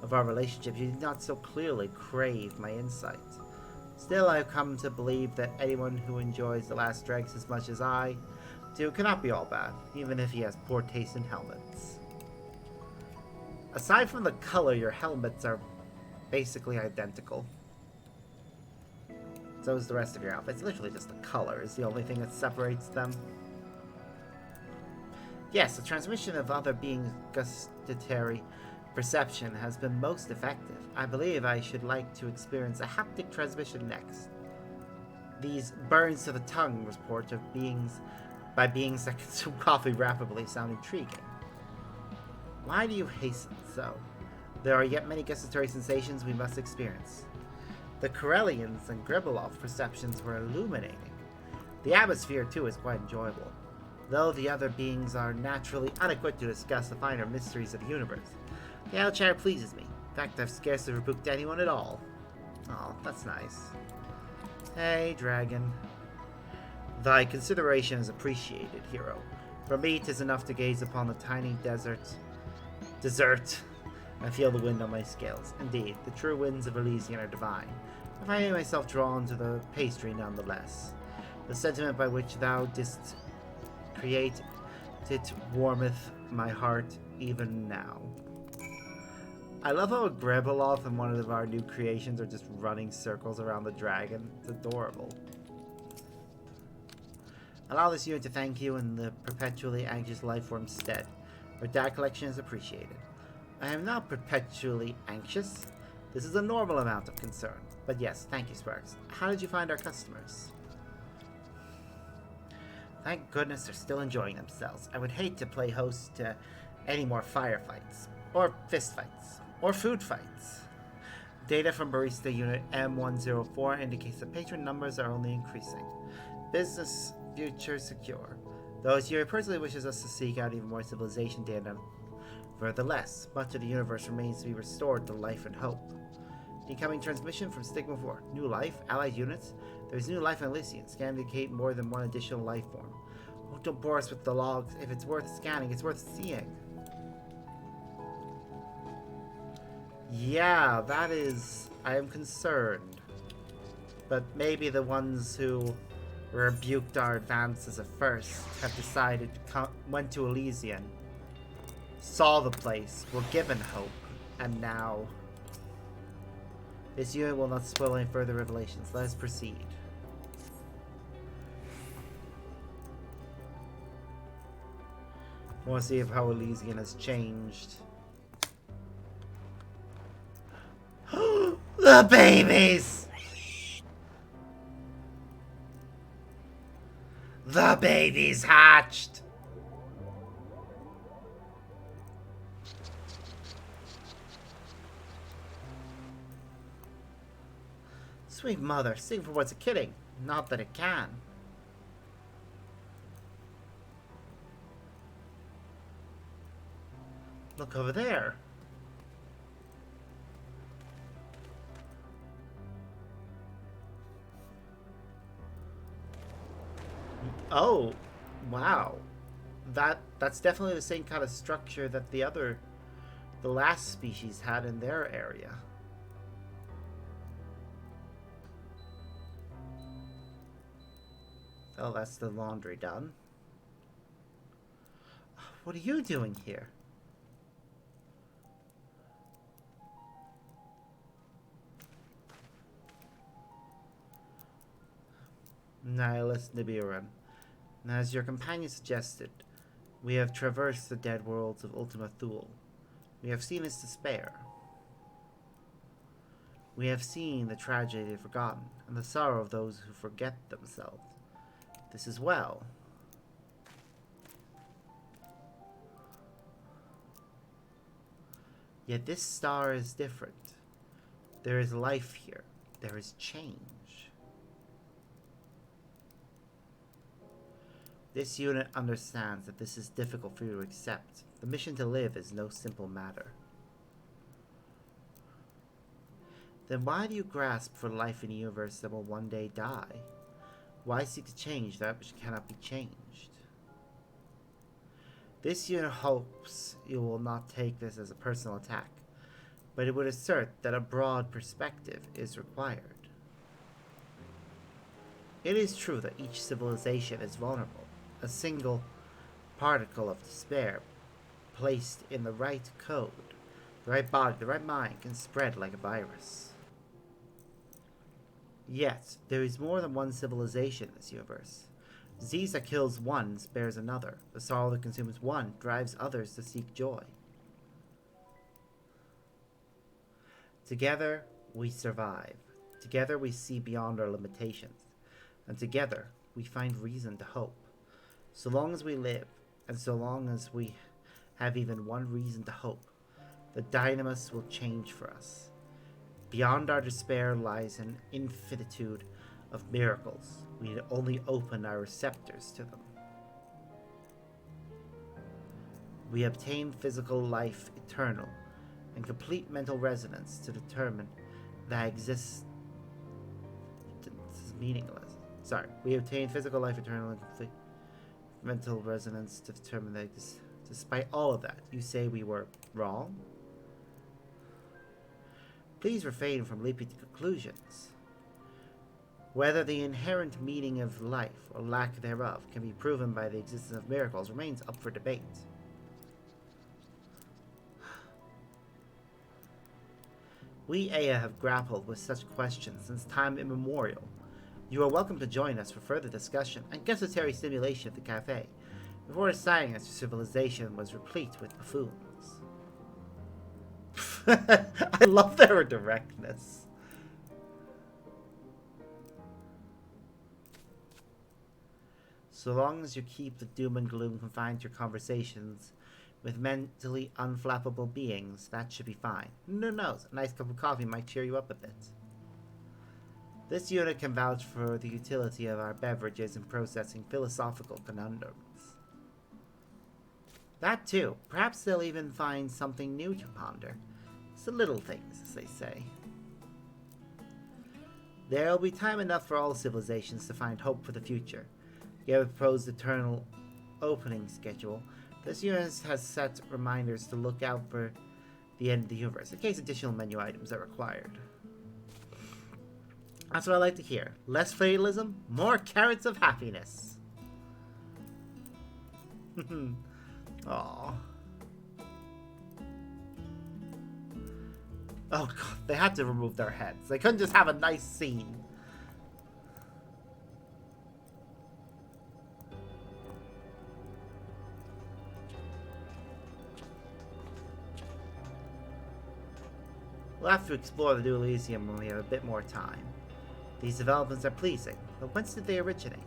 of our relationship. You did not so clearly crave my insight. Still, I have come to believe that anyone who enjoys the last dregs as much as I do cannot be all bad, even if he has poor taste in helmets. Aside from the color, your helmets are basically identical. So is the rest of your outfit. It's literally just the color is the only thing that separates them. Yes, the transmission of other beings' gustatory perception has been most effective. I believe I should like to experience a haptic transmission next. These burns to the tongue report of beings that consume coffee rapidly sound intriguing. Why do you hasten so? There are yet many gustatory sensations we must experience. The Corellians and Gribolov perceptions were illuminating. The atmosphere, too, is quite enjoyable, though the other beings are naturally unequipped to discuss the finer mysteries of the universe. The idle chatter pleases me. In fact, I've scarcely rebuked anyone at all. Oh, that's nice. Hey, dragon. Thy consideration is appreciated, hero. For me, 'tis enough to gaze upon the tiny dessert, and feel the wind on my scales. Indeed, the true winds of Elysian are divine. I find myself drawn to the pastry nonetheless. The sentiment by which thou didst create it warmeth my heart even now. I love how Gribolov and one of our new creations are just running circles around the dragon. It's adorable. Allow this unit to thank you in the perpetually anxious lifeform's stead. Your data collection is appreciated. I am not perpetually anxious. This is a normal amount of concern. But yes, thank you, Sparks. How did you find our customers? Thank goodness they're still enjoying themselves. I would hate to play host to any more firefights, or fistfights, or food fights. Data from Barista Unit M104 indicates that patron numbers are only increasing. Business future secure. Though Assyria personally wishes us to seek out even more civilization data, nevertheless, much of the universe remains to be restored to life and hope. Incoming transmission from Stigma 4. New life, allied units. There's new life on Elysian. Scan indicate more than one additional life form. Oh, don't bore us with the logs. If it's worth scanning, it's worth seeing. Yeah, that is... I am concerned. But maybe the ones who rebuked our advances at first have decided to went to Elysian, saw the place, were given hope, and now... This unit will not spoil any further revelations. Let us proceed. I want to see if how Elysian has changed. The babies! The babies hatched! Sweet mother, Singapore was kidding. Not that it can. Look over there. Oh, wow. That's definitely the same kind of structure that the last species had in their area. Oh, that's the laundry done. What are you doing here? Nihilist Nibiran. As your companion suggested, we have traversed the dead worlds of Ultima Thule. We have seen its despair. We have seen the tragedy forgotten, and the sorrow of those who forget themselves. This is well. Yet this star is different. There is life here. There is change. This unit understands that this is difficult for you to accept. The mission to live is no simple matter. Then why do you grasp for life in a universe that will one day die? Why seek to change that which cannot be changed? This unit hopes you will not take this as a personal attack, but it would assert that a broad perspective is required. It is true that each civilization is vulnerable. A single particle of despair placed in the right code, the right body, the right mind can spread like a virus. Yet, there is more than one civilization in this universe. Disease that kills one spares another. The sorrow that consumes one drives others to seek joy. Together, we survive. Together, we see beyond our limitations. And together, we find reason to hope. So long as we live, and so long as we have even one reason to hope, the dynamis will change for us. Beyond our despair lies an infinitude of miracles. We need only open our receptors to them. We obtain physical life eternal and complete mental resonance to determine that existence is meaningless. We obtain physical life eternal and complete mental resonance to determine that despite all of that, you say we were wrong? Please refrain from leaping to conclusions. Whether the inherent meaning of life or lack thereof can be proven by the existence of miracles remains up for debate. We Aya have grappled with such questions since time immemorial. You are welcome to join us for further discussion and gustatory stimulation at the cafe, before deciding that your civilization was replete with buffoons. I love their directness. So long as you keep the doom and gloom confined to your conversations with mentally unflappable beings, that should be fine. No, a nice cup of coffee might cheer you up a bit. This unit can vouch for the utility of our beverages in processing philosophical conundrums. That too. Perhaps they'll even find something new to ponder. It's the little things, as they say. There'll be time enough for all civilizations to find hope for the future. You have a proposed eternal opening schedule. This universe has set reminders to look out for the end of the universe, in case additional menu items are required. That's what I like to hear. Less fatalism, more carrots of happiness. Aww. Oh god, they had to remove their heads. They couldn't just have a nice scene. We'll have to explore the New Elysium when we have a bit more time. These developments are pleasing, but whence did they originate?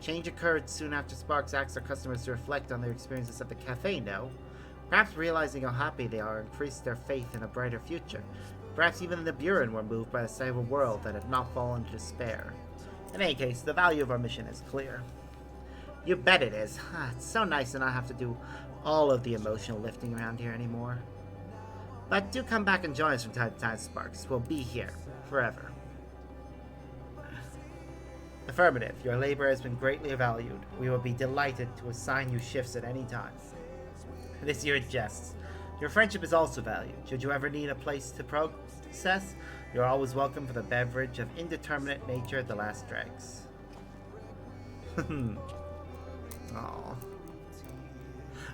Change occurred soon after Sparks asked their customers to reflect on their experiences at the cafe, no? Perhaps realizing how happy they are increased their faith in a brighter future. Perhaps even the Buren were moved by the sight of a world that had not fallen into despair. In any case, the value of our mission is clear. You bet it is. It's so nice to not have to do all of the emotional lifting around here anymore. But do come back and join us from time to time, Sparks. We'll be here forever. Affirmative. Your labor has been greatly valued. We will be delighted to assign you shifts at any time. This year jests. Your friendship is also valued. Should you ever need a place to process, you're always welcome for the beverage of indeterminate nature at the last dregs. Aww.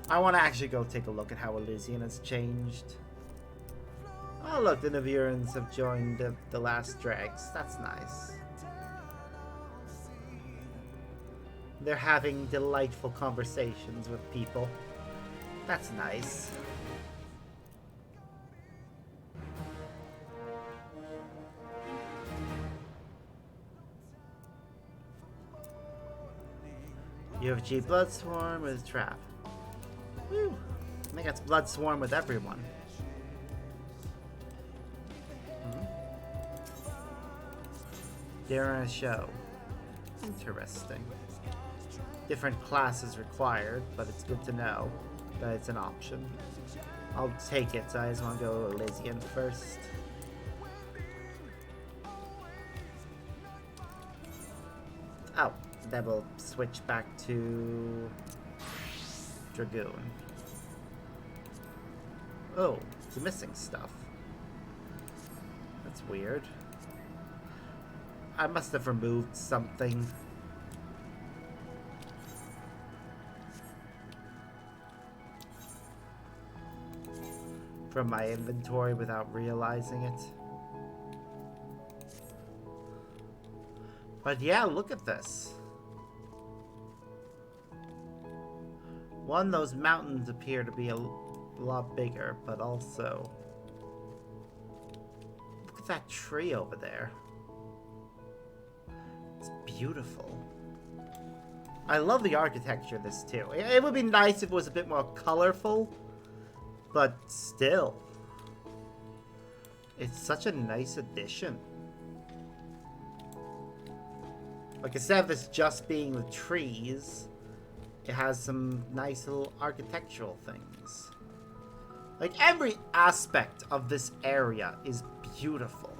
I want to actually go take a look at how Elysian has changed. Oh look, the Navirans have joined the last dregs. That's nice. They're having delightful conversations with people. That's nice. You have achieved Blood Swarm with Trap. Woo! I think that's Blood Swarm with everyone. During a show. Interesting. Different classes required, but it's good to know that it's an option. I'll take it, so I just want to go Elysian first. Oh, then we'll switch back to Dragoon. Oh, it's missing stuff. That's weird. I must have removed something. From my inventory without realizing it. But yeah, look at this. One, those mountains appear to be a lot bigger, but also... Look at that tree over there. It's beautiful. I love the architecture of this too. It would be nice if it was a bit more colorful. But still, it's such a nice addition. Like, instead of this just being the trees, it has some nice little architectural things. Like, every aspect of this area is beautiful.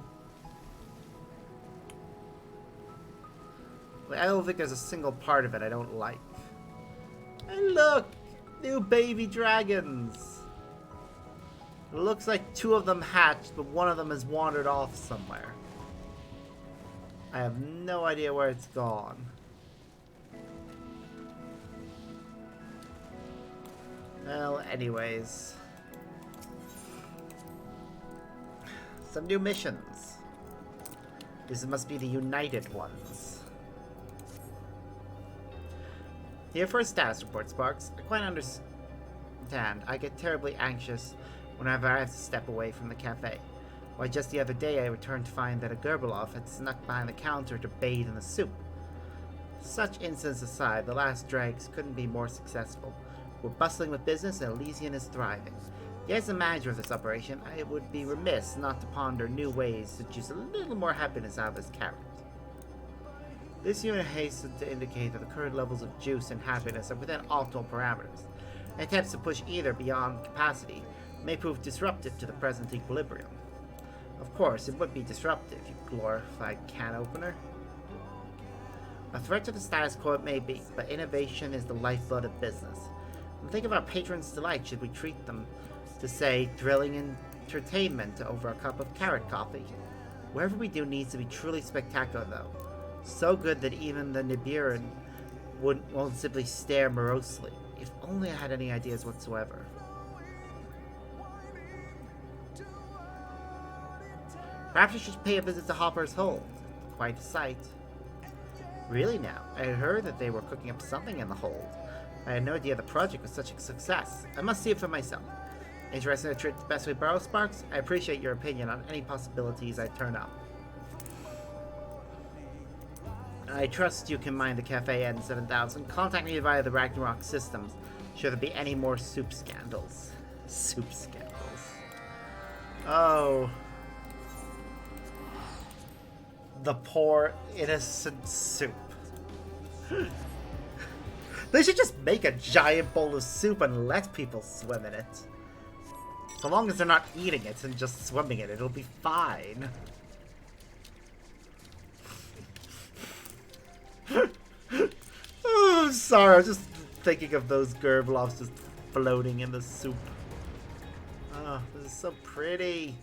Like, I don't think there's a single part of it I don't like. And look! New baby dragons! It looks like two of them hatched, but one of them has wandered off somewhere. I have no idea where it's gone. Well, anyways. Some new missions. This must be the United ones. Here for a status report, Sparks. I quite understand. I get terribly anxious whenever I have to step away from the cafe. Why, just the other day I returned to find that a Gerbilov had snuck behind the counter to bathe in the soup. Such incidents aside, the last dregs couldn't be more successful. We're bustling with business and Elysian is thriving. Yet as the manager of this operation, I would be remiss not to ponder new ways to juice a little more happiness out of this carrot. This unit hastened to indicate that the current levels of juice and happiness are within optimal parameters. Attempts to push either beyond capacity may prove disruptive to the present equilibrium. Of course, it would be disruptive, you glorified can opener. A threat to the status quo it may be, but innovation is the lifeblood of business. And think of our patrons' delight should we treat them to, say, thrilling entertainment over a cup of carrot coffee. Whatever we do needs to be truly spectacular, though. So good that even the Nibiran won't simply stare morosely. If only I had any ideas whatsoever. Perhaps we should pay a visit to Hopper's Hold. Quite a sight. Really now? I had heard that they were cooking up something in the hold. I had no idea the project was such a success. I must see it for myself. Interested in a trip to Best Way Burrow, Sparks? I appreciate your opinion on any possibilities I turn up. I trust you can mind the Cafe N7000. Contact me via the Ragnarok systems should there be any more soup scandals. Soup scandals. Oh. The poor, innocent soup. They should just make a giant bowl of soup and let people swim in it. So long as they're not eating it and just swimming in it, it'll be fine. Oh, I'm sorry, I was just thinking of those Gerbloffs just floating in the soup. Oh, this is so pretty.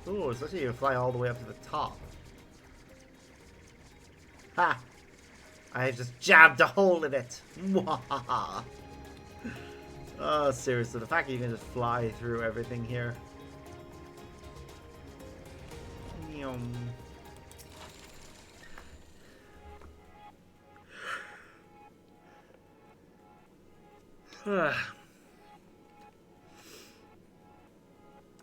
Ooh, especially if you fly all the way up to the top. Ha! I've just jabbed a hole in it. Mwahaha. Oh, seriously, the fact that you can just fly through everything here.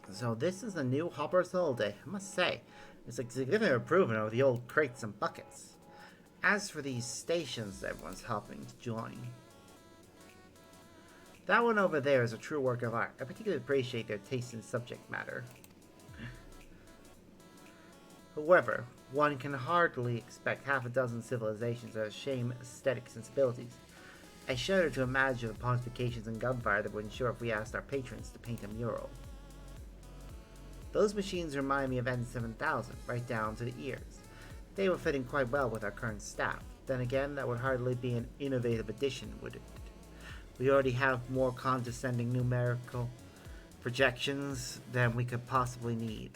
So this is the new Hopper's Holiday. I must say, it's a significant improvement over the old crates and buckets. As for these stations everyone's helping to join, that one over there is a true work of art. I particularly appreciate their taste in subject matter. However, one can hardly expect half a dozen civilizations to have shame aesthetic sensibilities. I shudder to imagine the pontifications and gunfire that would ensure if we asked our patrons to paint a mural. Those machines remind me of N7000, right down to the ears. They would fit in quite well with our current staff. Then again, that would hardly be an innovative addition, would it? We already have more condescending numerical projections than we could possibly need.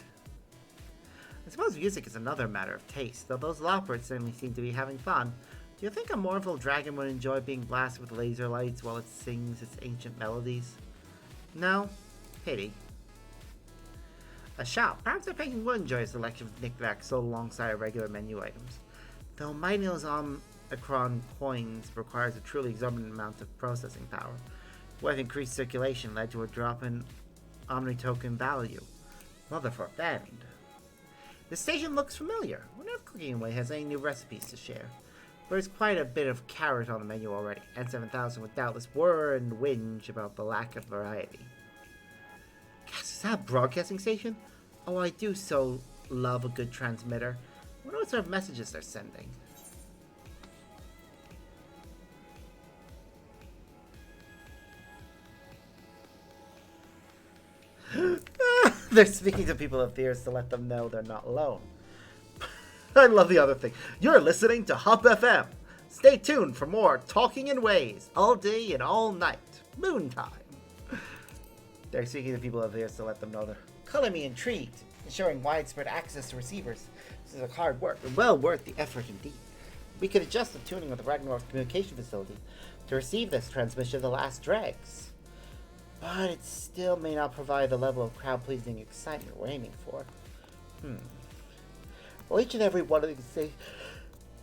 I suppose music is another matter of taste, though those loppers certainly seem to be having fun. Do you think a mournful dragon would enjoy being blasted with laser lights while it sings its ancient melodies? No? Pity. A shop. Perhaps our patron would enjoy a selection of knickknacks sold alongside regular menu items. Though mining those Omicron coins requires a truly exorbitant amount of processing power, what if increased circulation led to a drop in Omni token value? Mother forfend. The station looks familiar. I wonder if Cooking Away has any new recipes to share. There's quite a bit of carrot on the menu already. N7000 would doubtless whir and whinge about the lack of variety. Gosh, is that a broadcasting station? Oh, I do so love a good transmitter. I wonder what sort of messages they're sending. They're speaking to people of fears to let them know they're not alone. I love the other thing. You're listening to Hub FM. Stay tuned for more Talking in Ways all day and all night. Moon time. They're speaking to people of fears to let them know they're calling me intrigued. Ensuring widespread access to receivers. This is a hard work, but well worth the effort indeed. We could adjust the tuning of the Ragnarok communication facility to receive this transmission of the last dregs. But it still may not provide the level of crowd-pleasing excitement we're aiming for. Well, each and every one of these things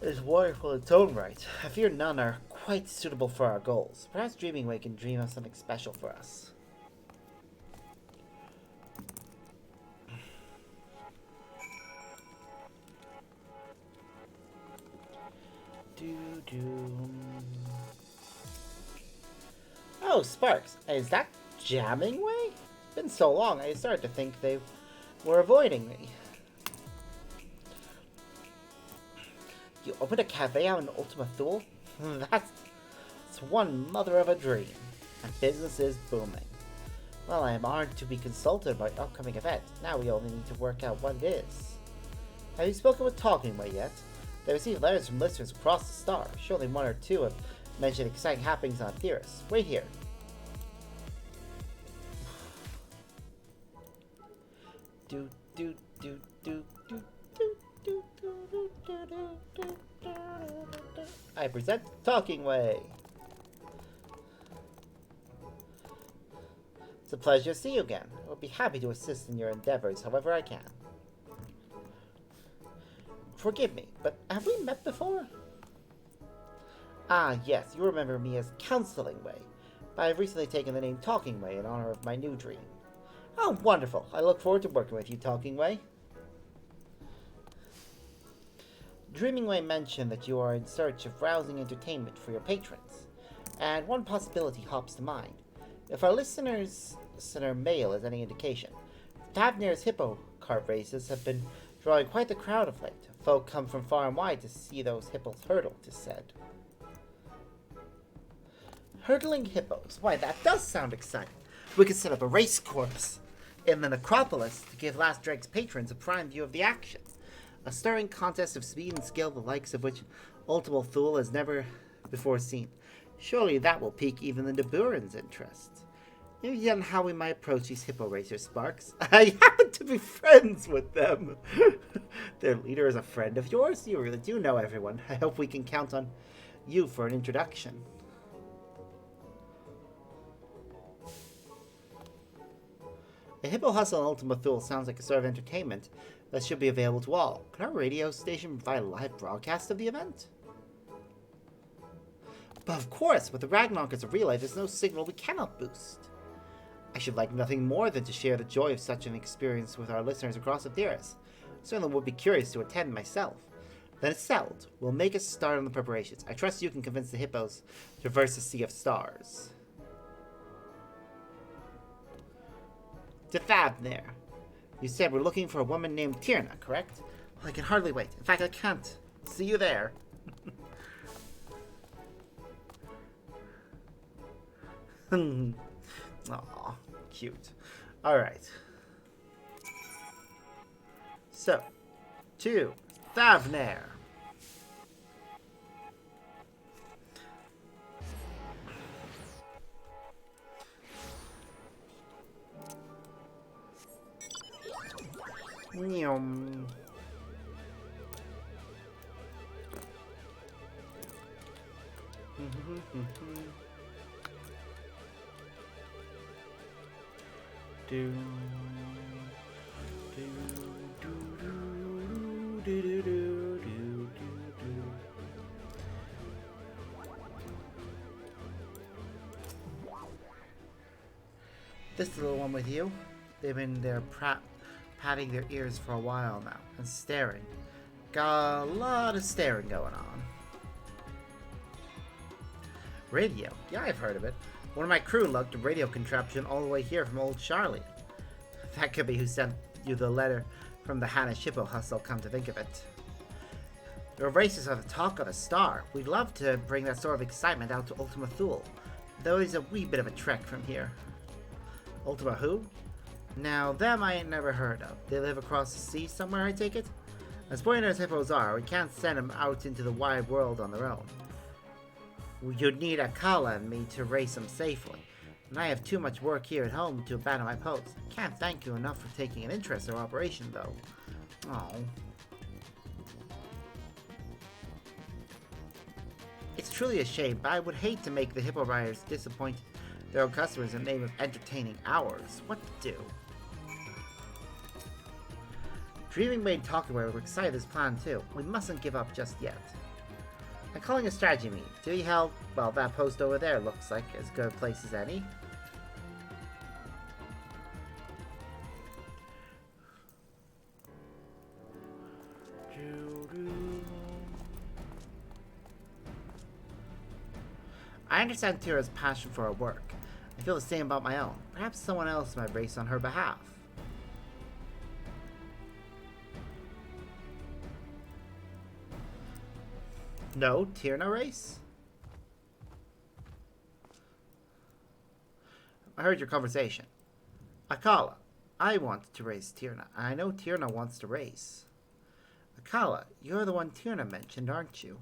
is wonderful in its own right. I fear none are quite suitable for our goals. Perhaps Dreaming Way can dream of something special for us. Oh, Sparks, is that Jamming Way? It's been so long, I started to think they were avoiding me. You opened a cafe out in Ultima Thule? That's It's one mother of a dream, and business is booming. Well, I am honored to be consulted about the upcoming event. Now we only need to work out what it is. Have you spoken with Talking Way yet? They received letters from listeners across the star. Surely one or two have mentioned exciting happenings on Theris. Wait here. I present Talking Way. It's a pleasure to see you again. I will be happy to assist in your endeavors however I can. Forgive me, but have we met before? Ah, yes, you remember me as Counseling Way, but I have recently taken the name Talking Way in honor of my new dream. Oh, wonderful. I look forward to working with you, Talking Way. Dreaming Way mentioned that you are in search of rousing entertainment for your patrons, and one possibility hops to mind. If our listener mail is any indication, Tavnir's hippo cart races have been drawing quite the crowd of late. Folk come from far and wide to see those hippos hurdle, 'tis said. Hurdling hippos. Why, that does sound exciting. We could set up a race course in the necropolis to give Last Dreg's patrons a prime view of the action. A stirring contest of speed and skill, the likes of which Ultima Thule has never before seen. Surely that will pique even the Niburan's interest. Maybe on how we might approach these hippo racers, Sparks. I happen to be friends with them. Their leader is a friend of yours? You really do know everyone. I hope we can count on you for an introduction. A hippo hustle in Ultima Thule sounds like a sort of entertainment that should be available to all. Can our radio station provide a live broadcast of the event? But of course, with the Ragnarok as a relay, there's no signal we cannot boost. I should like nothing more than to share the joy of such an experience with our listeners across the Theris. Certainly would be curious to attend myself. Then it's settled. We'll make a start on the preparations. I trust you can convince the hippos to traverse the Sea of Stars. To Thavnir. You said we're looking for a woman named Tierna, correct? Well, I can hardly wait. In fact, I can't. See you there. Aw, cute. Alright. So, to Thavnir. Nyum. Do do do do do do do do. This little one with you, they've been there patting their ears for a while now and staring. Got a lot of staring going on. Radio? Yeah, I've heard of it. One of my crew lugged a radio contraption all the way here from old Charlie. That could be who sent you the letter from the Hannah Shippo hustle, come to think of it. Your races are the talk of the star. We'd love to bring that sort of excitement out to Ultima Thule, though it's a wee bit of a trek from here. Ultima who? Now, them I ain't never heard of. They live across the sea somewhere, I take it? As boring as hippos are, we can't send them out into the wide world on their own. You'd need Akala and me to race them safely, and I have too much work here at home to abandon my post. Can't thank you enough for taking an interest in our operation, though. Oh. It's truly a shame, but I would hate to make the hippo riders disappoint their own customers in the name of entertaining ours. What to do? Dreaming made Talking Way were excited this plan too. We mustn't give up just yet. I'm calling a strategy meeting. Do you help? Well, that post over there looks like as good a place as any. I understand Tira's passion for her work. I feel the same about my own. Perhaps someone else might race on her behalf. No, Tierna race? I heard your conversation. Akala, I want to race Tierna, and I know Tierna wants to race. Akala, you're the one Tierna mentioned, aren't you?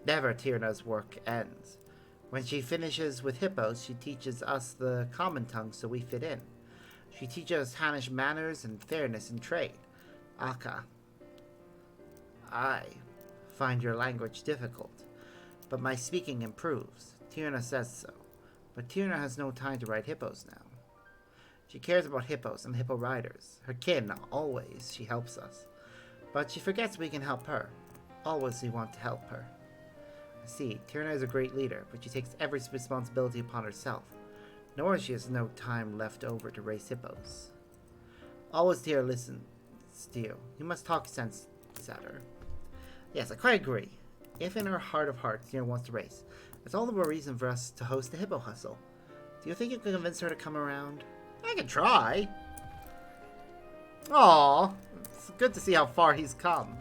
Never Tierna's work ends. When she finishes with hippos, she teaches us the common tongue so we fit in. She teaches us Hanish manners and fairness in trade. Aka, I find your language difficult, but my speaking improves. Tierna says so. But Tierna has no time to ride hippos now. She cares about hippos and hippo riders. Her kin, always, she helps us. But she forgets we can help her. Always we want to help her. I see, Tierna is a great leader, but she takes every responsibility upon herself. Nor she has no time left over to race hippos. Always dear listens to you. You must talk sense at her. Yes, I quite agree. If in her heart of hearts Tierna wants to race, that's all the more reason for us to host the hippo hustle. Do you think you can convince her to come around? I can try. Aw, it's good to see how far he's come.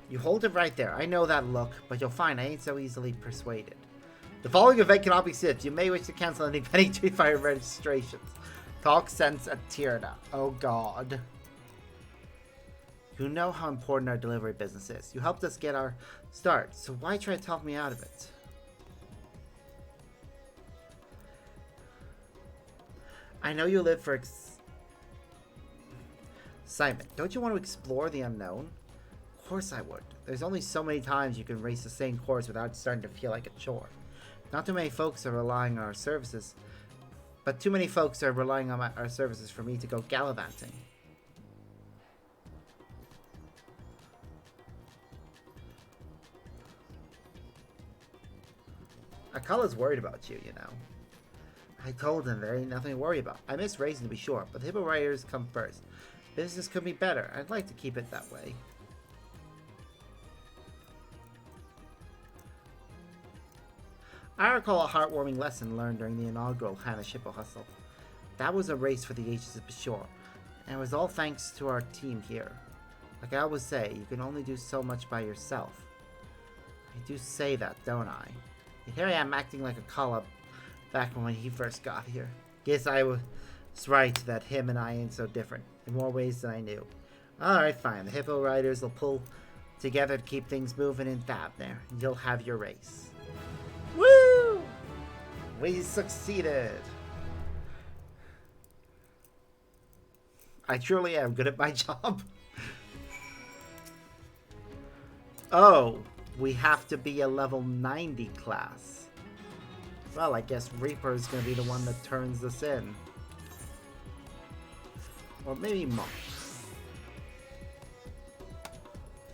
You hold it right there. I know that look, but you'll find I ain't so easily persuaded. The following event cannot be skipped. You may wish to cancel any pending Tree Fire registrations. Talk sense at Tierna. Oh god. You know how important our delivery business is. You helped us get our start, so why try to talk me out of it? I know you live for excitement. Don't you want to explore the unknown? Of course I would. There's only so many times you can race the same course without starting to feel like a chore. Not too many folks are relying on our services, but too many folks are relying on our services for me to go gallivanting. Akala's worried about you, you know. I told him there ain't nothing to worry about. I miss racing to be sure, but the hippo riders come first. Business could be better. I'd like to keep it that way. I recall a heartwarming lesson learned during the inaugural Hanish Hippo Hustle. That was a race for the ages to be sure, and it was all thanks to our team here. Like I always say, you can only do so much by yourself. I do say that, don't I? And here I am acting like a call-up back when he first got here. Guess I was right that him and I ain't so different, in more ways than I knew. Alright, fine. The Hippo Riders will pull together to keep things moving in that there, and you'll have your race. Woo! We succeeded! I truly am good at my job. Oh, we have to be a level 90 class. Well, I guess Reaper is going to be the one that turns this in. Or maybe Monk.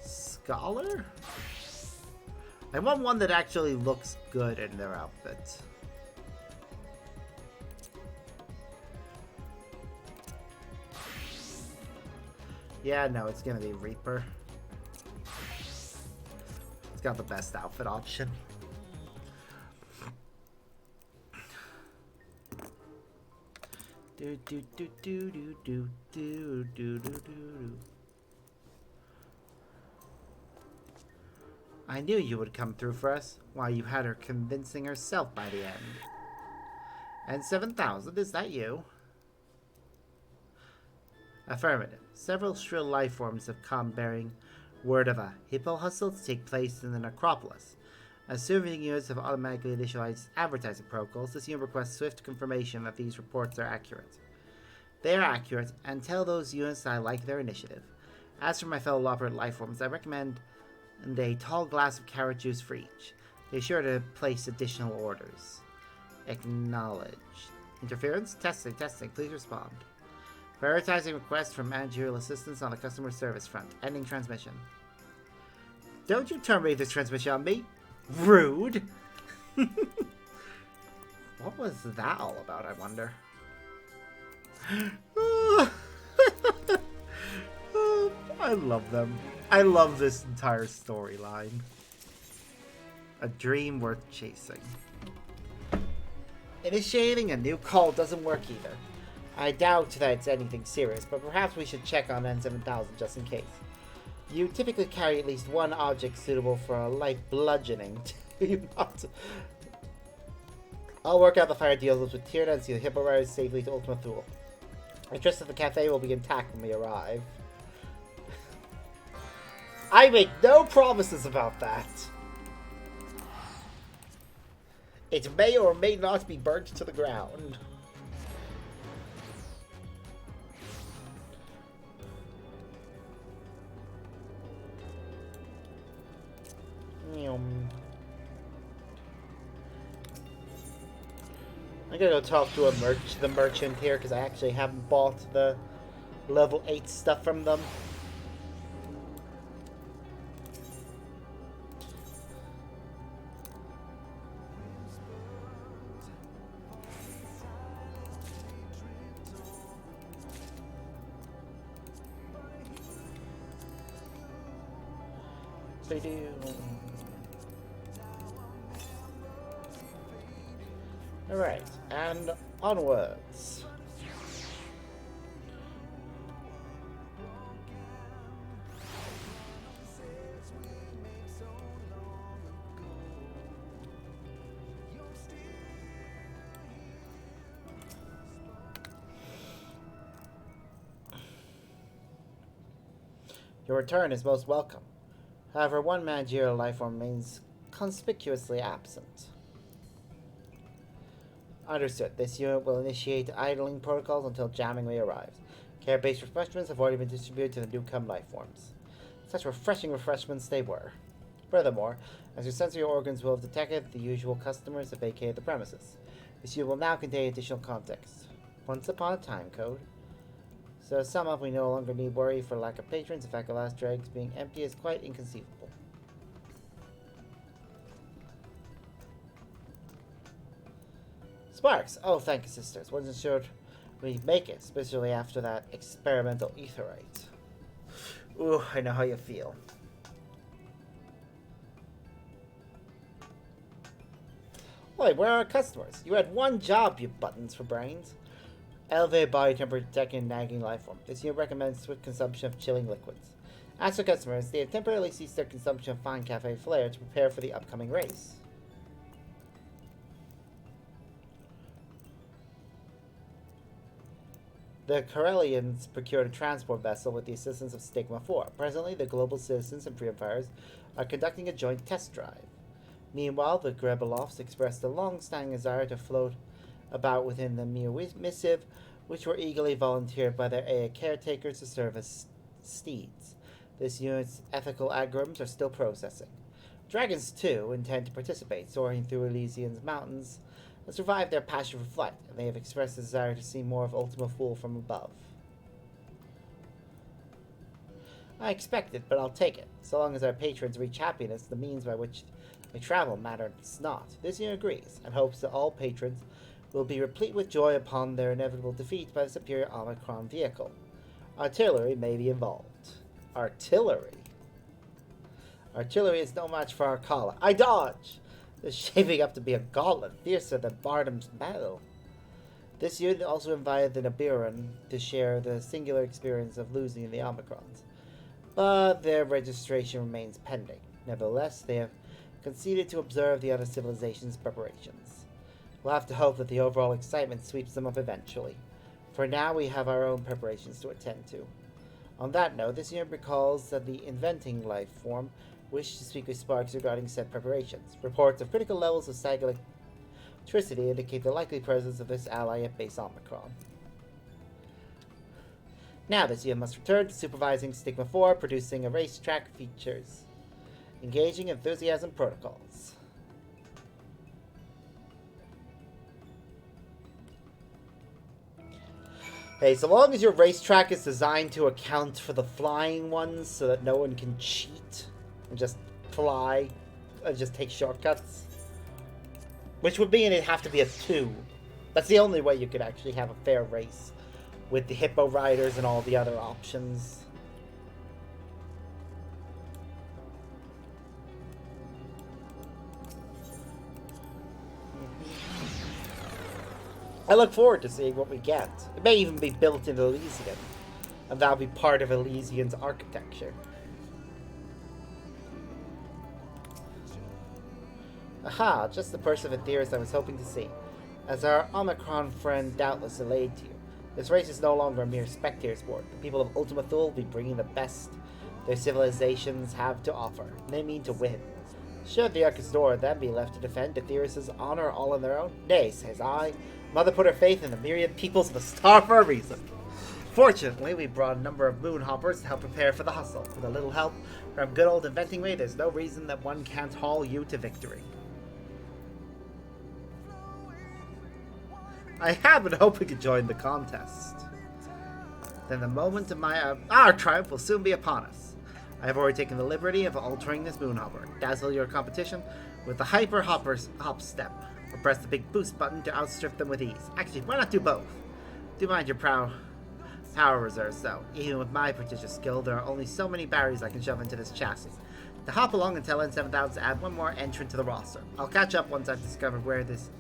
Scholar? I want one that actually looks good in their outfit. Yeah, no, it's gonna be Reaper. It's got the best outfit option. Do do do do do do do do do do. I knew you would come through for us. Why, you had her convincing herself by the end. And 7,000, is that you? Affirmative. Several shrill life forms have come bearing word of a hippo hustle to take place in the necropolis. As serving units have automatically initialized advertising protocols, this unit requests swift confirmation that these reports are accurate. They are accurate, and tell those units that I like their initiative. As for my fellow Lopper life forms, I recommend a tall glass of carrot juice for each. Be sure to place additional orders. Acknowledged. Interference? Testing, testing. Please respond. Prioritizing requests for managerial assistance on the customer service front. Ending transmission. Don't you terminate this transmission on me. Rude. What was that all about, I wonder? I love them. I love this entire storyline. A dream worth chasing. Initiating a new call doesn't work either. I doubt that it's anything serious, but perhaps we should check on N7000 just in case. You typically carry at least one object suitable for a light bludgeoning, do you not? I'll work out the fire deals with Tierna and see the Hippo Riders safely to Ultima Thule. I trust that the cafe will be intact when we arrive. I make no promises about that. It may or may not be burnt to the ground. I'm gonna go talk to the merchant here because I actually haven't bought the level 8 stuff from them. They do. Alright, and onwards. Your return is most welcome. However, one managerial life form remains conspicuously absent. Understood. This unit will initiate idling protocols until jamming arrives. Care-based refreshments have already been distributed to the newcome life forms. Such refreshing refreshments they were. Furthermore, as your sensory organs will have detected, the usual customers have vacated the premises. This unit will now contain additional context. Once upon a time code. So to sum up, we no longer need worry for lack of patrons. In fact, the last dregs being empty is quite inconceivable. Sparks! Oh, thank you, sisters. Wasn't sure we'd make it, especially after that experimental etherite. Ooh, I know how you feel. Wait, where are our customers? You had one job, you buttons for brains. Elevated body temperature detecting nagging life form. This unit recommends swift consumption of chilling liquids. As for customers, they have temporarily ceased their consumption of fine cafe flair to prepare for the upcoming race. The Corellians procured a transport vessel with the assistance of Stigma 4. Presently, the global citizens and Freedom are conducting a joint test drive. Meanwhile, the Grebeloffs expressed a long-standing desire to float about within the missive, which were eagerly volunteered by their AA caretakers to serve as steeds. This unit's ethical algorithms are still processing. Dragons, too, intend to participate, soaring through Elysian's mountains, and survive their passion for flight, and they have expressed a desire to see more of Ultima Thule from above. I expect it, but I'll take it. So long as our patrons reach happiness, the means by which they travel matters not. This unit agrees, and hopes that all patrons will be replete with joy upon their inevitable defeat by the superior Omicron vehicle. Artillery may be involved. Artillery? Artillery is no match for our collar. I dodge! This is shaping up to be a gauntlet fiercer than Bardam's battle. This unit also invited the Nibiran to share the singular experience of losing the Omicrons, but their registration remains pending. Nevertheless, they have conceded to observe the other civilizations' preparations. We'll have to hope that the overall excitement sweeps them up eventually. For now, we have our own preparations to attend to. On that note, this unit recalls that the inventing life form wished to speak with Sparks regarding said preparations. Reports of critical levels of static electricity indicate the likely presence of this ally at base Omicron. Now this unit must return to supervising Stigma 4, producing a racetrack features. Engaging enthusiasm protocols. Hey, so long as your racetrack is designed to account for the flying ones so that no one can cheat and just fly and just take shortcuts. Which would mean it'd have to be a 2. That's the only way you could actually have a fair race with the Hippo Riders and all the other options. I look forward to seeing what we get. It may even be built in Elysian, and that'll be part of Elysian's architecture. Aha, just the person of theorist I was hoping to see. As our Omicron friend doubtless relayed to you, this race is no longer a mere spectator sport. The people of Ultima Thule will be bringing the best their civilizations have to offer, and they mean to win. Should the Archistor then be left to defend Aetherius' honor all on their own? Nay, says I. Mother put her faith in the myriad peoples of the star for a reason. Fortunately, we brought a number of moonhoppers to help prepare for the hustle. With a little help from good old Inventing Way, there's no reason that one can't haul you to victory. I have been hoping to join the contest. Then the moment of our triumph will soon be upon us. I have already taken the liberty of altering this moonhopper. Dazzle your competition with the hyper hop step, or press the big boost button to outstrip them with ease. Actually, why not do both? Do mind your power reserves, though. Even with my prodigious skill, there are only so many barriers I can shove into this chassis. To hop along and tell N7000 to add one more entrant to the roster. I'll catch up once I've discovered where this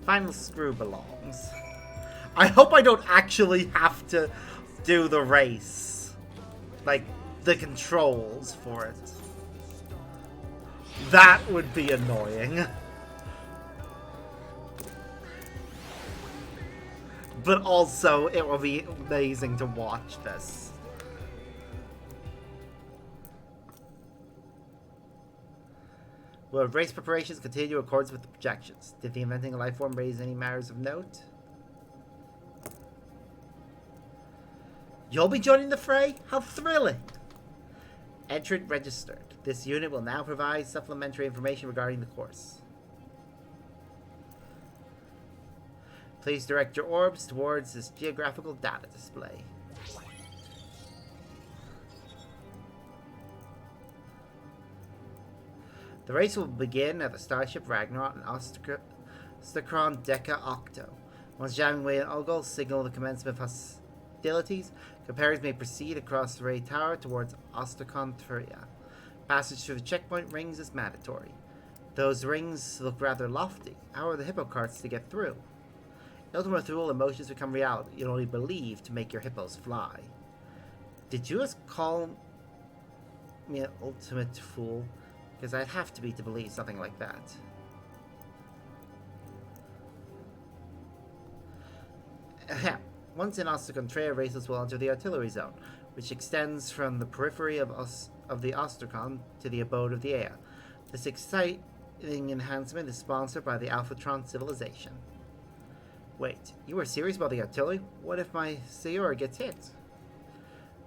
final screw belongs. I hope I don't actually have to do the race. Like, the controls for it. That would be annoying. But also, it will be amazing to watch this. Will race preparations continue in accordance with the projections? Did the inventing a life form raise any matters of note? You'll be joining the fray? How thrilling! Entrant registered. This unit will now provide supplementary information regarding the course. Please direct your orbs towards this geographical data display. The race will begin at the starship Ragnarok and Ostracron Deca Octo. Once jamming away an Ugol signal the commencement of hostilities, compares may proceed across the Ray Tower towards Ostracon Thuria. Passage through the checkpoint rings is mandatory. Those rings look rather lofty. How are the hippo carts to get through? In Ultima Thule, emotions become reality. You only believe to make your hippos fly. Did you just call me an ultimate fool? Because I'd have to be to believe something like that. Once in Ostracon, races will enter the artillery zone, which extends from the periphery of the Ostracon to the abode of the Ea. This exciting enhancement is sponsored by the Alphatron civilization. Wait, you are serious about the artillery? What if my Seor gets hit?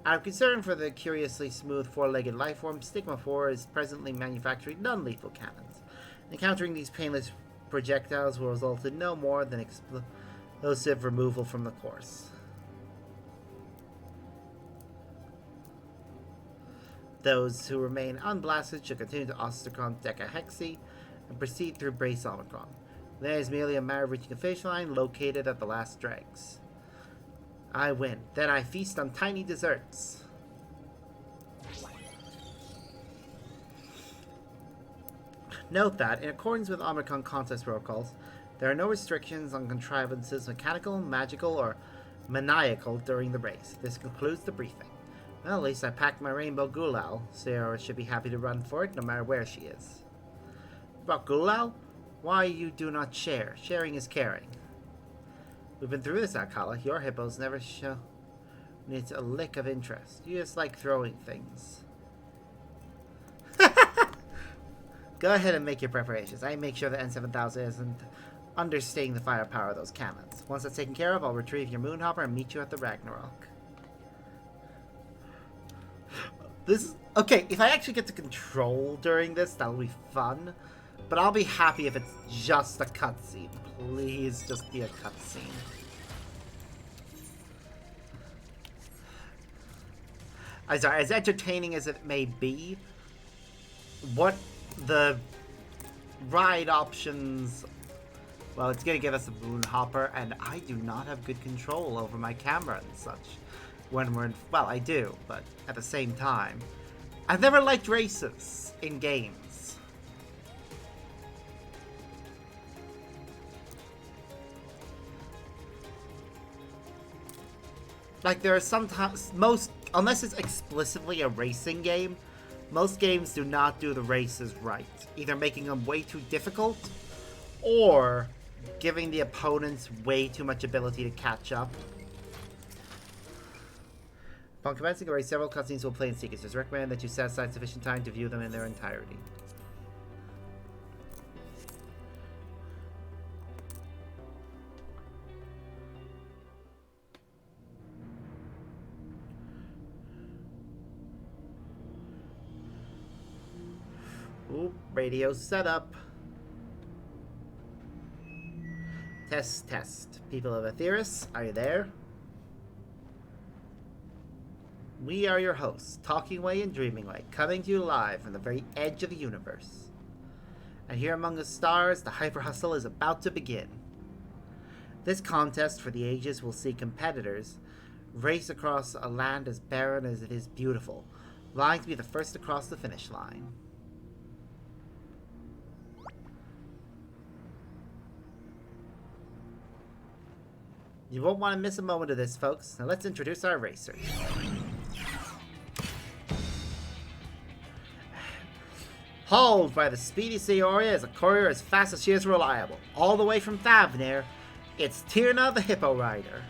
Out of concern for the curiously smooth four-legged lifeform, Stigma 4 is presently manufacturing non-lethal cannons. Encountering these painless projectiles will result in no more than explosive removal from the course. Those who remain unblasted should continue to Ostracon Decahexi and proceed through Brace Omicron. There is merely a matter of reaching a finish line located at the last dregs. I win. Then I feast on tiny desserts. Note that, in accordance with Omicron contest protocols, there are no restrictions on contrivances mechanical, magical, or maniacal during the race. This concludes the briefing. Well, at least I packed my rainbow Gulal. Sarah should be happy to run for it, no matter where she is. About Gulal? Why you do not share? Sharing is caring. We've been through this, Akala. Your hippos never show needs a lick of interest. You just like throwing things. Go ahead and make your preparations. I make sure the N7000 isn't understating the firepower of those cannons. Once that's taken care of, I'll retrieve your moonhopper and meet you at the Ragnarok. Okay, if I actually get to control during this, that'll be fun. But I'll be happy if it's just a cutscene. Please just be a cutscene. I'm sorry, as entertaining as it may be, what the ride options... Well, it's going to give us a moonhopper, and I do not have good control over my camera and such. When we're in... Well, I do, but at the same time. I've never liked races in games. Like, there are sometimes, unless it's explicitly a racing game, most games do not do the races right. Either making them way too difficult, or giving the opponents way too much ability to catch up. Upon commencing a race, several cutscenes will play in sequence. It's recommended that you set aside sufficient time to view them in their entirety. Ooh, radio setup. Test, test. People of Aetheris, are you there? We are your hosts, talking way and dreaming way, coming to you live from the very edge of the universe. And here among the stars, the Hyper Hustle is about to begin. This contest for the ages will see competitors race across a land as barren as it is beautiful, vying to be the first to cross the finish line. You won't want to miss a moment of this, folks. Now let's introduce our racers. Hauled by the speedy Seoria as a courier as fast as she is reliable. All the way from Thavnir, it's Tyrna the Hippo Rider.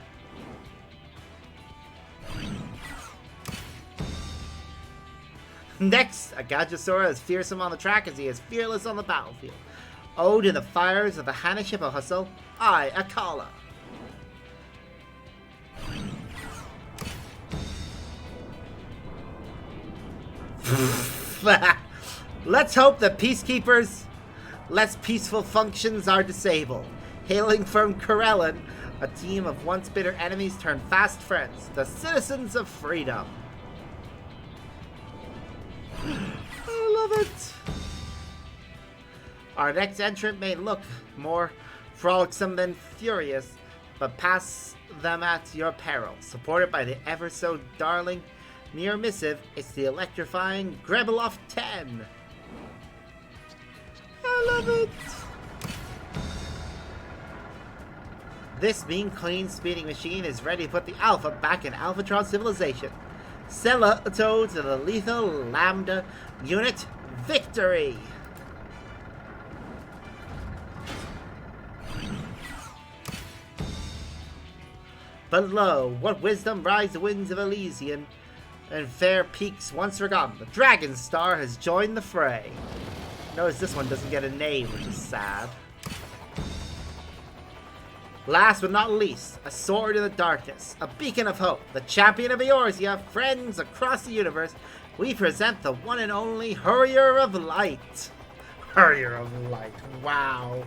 Next, a Gajasora as fearsome on the track as he is fearless on the battlefield. Oh, to the fires of the Hanish Hippo Hustle, I, Akala. Let's hope the peacekeepers' less peaceful functions are disabled. Hailing from Corellon, a team of once bitter enemies turned fast friends, the citizens of freedom. I love it. Our next entrant may look more frolicsome than furious, but pass them at your peril. Supported by the ever so darling near missive, it's the electrifying Grebeloff 10. I love it. This mean, clean speeding machine is ready to put the Alpha back in Alphatron civilization. Celato to the lethal Lambda unit victory. But lo, what wisdom rides the winds of Elysian, and fair peaks once forgotten. The Dragon Star has joined the fray. Notice this one doesn't get a name, which is sad. Last but not least, a sword in the darkness, a beacon of hope, the champion of Eorzea, friends across the universe, we present the one and only Hurrier of Light. Hurrier of Light, wow.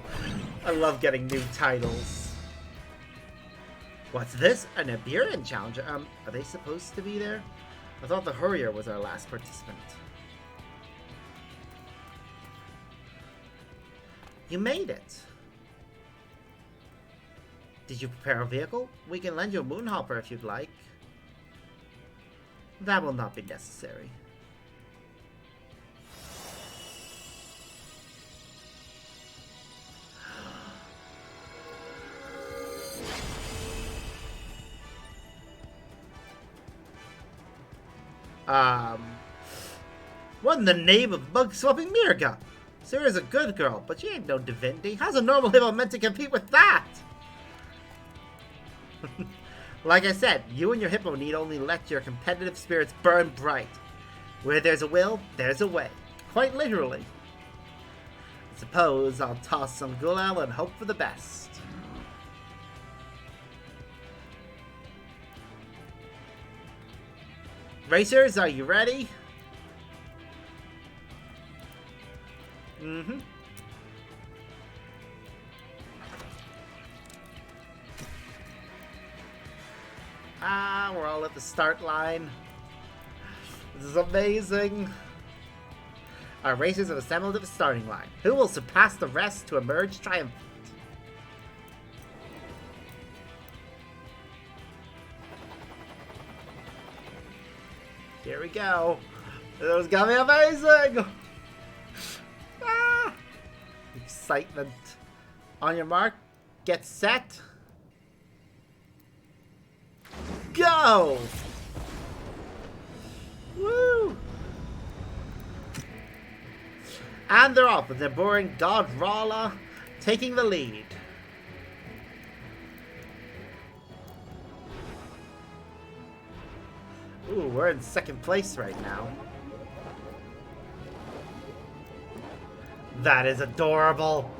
I love getting new titles. What's this? An Iberian challenger? Are they supposed to be there? I thought the Hurrier was our last participant. You made it. Did you prepare a vehicle? We can lend you a Moonhopper if you'd like. That will not be necessary. What in the name of bug-swapping Mirga? Sarah's a good girl, but she ain't no divinity. How's a normal hippo meant to compete with that? Like I said, you and your hippo need only let your competitive spirits burn bright. Where there's a will, there's a way. Quite literally. I suppose I'll toss some Gulal and hope for the best. Racers, are you ready? Mm-hmm. We're all at the start line. This is amazing. Our racers have assembled at the starting line. Who will surpass the rest to emerge triumphant? Here we go. This is gonna be amazing. Excitement. On your mark, get set. go! Woo! And they're off with the boring God Rala taking the lead. Ooh, we're in second place right now. That is adorable.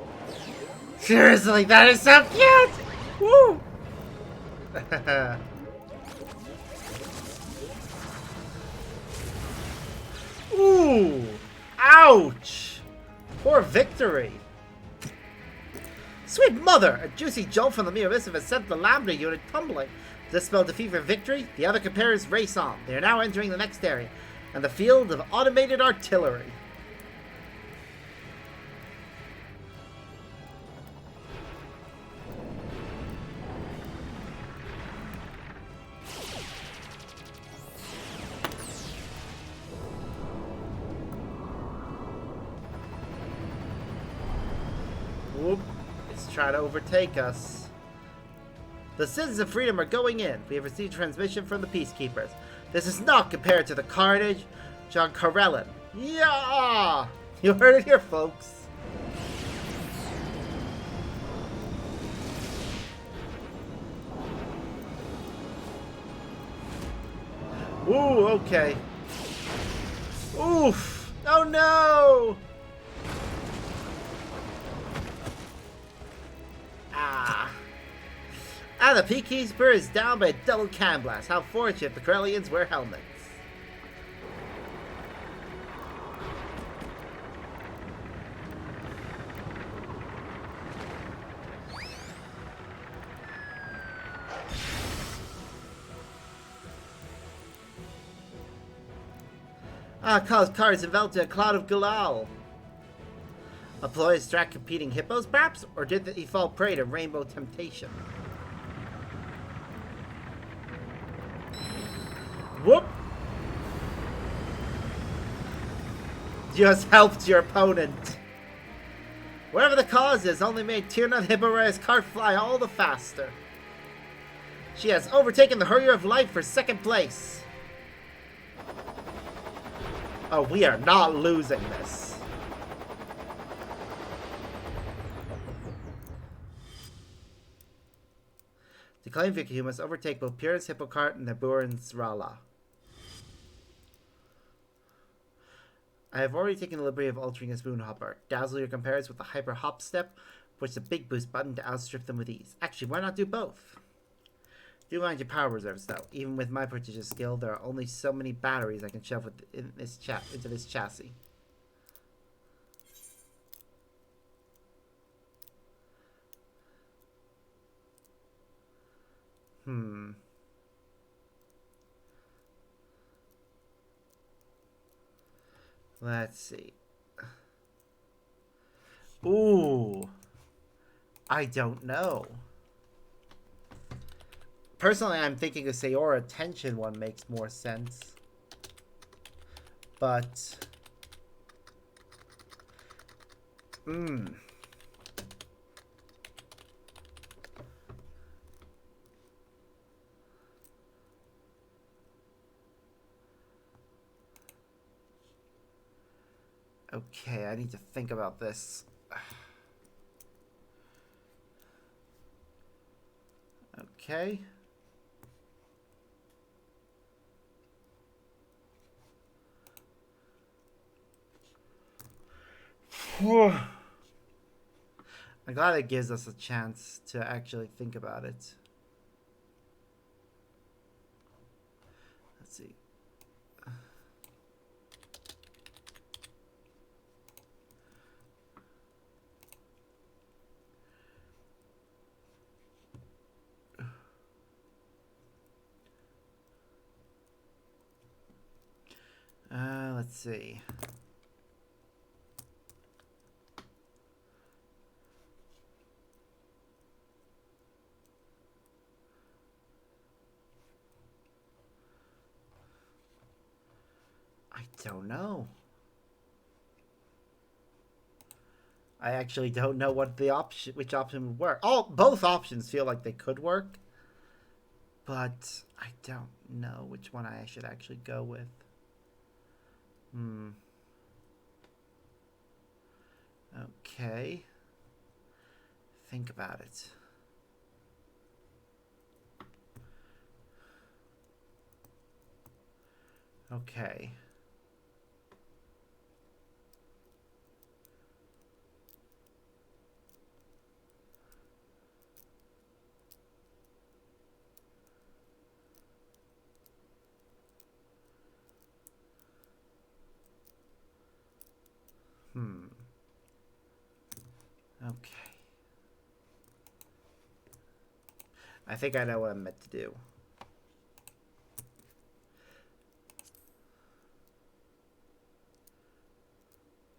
Seriously, that is so cute! Woo! Ooh! Ouch! Poor victory. Sweet mother! A juicy jolt from the mere missive has sent the Lambda unit tumbling. This spelled defeat for victory. The other competitors race on. They are now entering the next area, and the field of automated artillery. Whoop. It's trying to overtake us. The Citizens of Freedom are going in. We have received transmission from the Peacekeepers. This is not compared to the carnage. John Karelin. Yeah! You heard it here, folks. Ooh, okay. Oof! Oh no! Ah. And the Peacekeeper is down by a double can blast. How fortunate the Corellians wear helmets. Caused cars enveloped in a cloud of galal. Employees track competing hippos, perhaps? Or did he fall prey to rainbow temptation? Whoop! Just helped your opponent. Whatever the cause is, only made Tierna the Hippo Rider's cart fly all the faster. She has overtaken the Hurrier of Light for second place. Oh, we are not losing this. To claim victory, you must overtake both Pyrrhus Hippocart and the Burin's Rala. I have already taken the liberty of altering his Moonhopper. Dazzle your competitors with the Hyper Hop Step, push the Big Boost button to outstrip them with ease. Actually, why not do both? Do mind your power reserves, though. Even with my prodigious skill, there are only so many batteries I can shove into this chassis. Let's see. Ooh. I don't know. Personally, I'm thinking the Sayora Tension one makes more sense. But... Okay, I need to think about this. Okay. I'm glad it gives us a chance to actually think about it. Let's see. Let's see. I don't know. I actually don't know what the which option would work. Both options feel like they could work. but I don't know which one I should actually go with. Okay. Think about it. Okay. Okay. I think I know what I'm meant to do.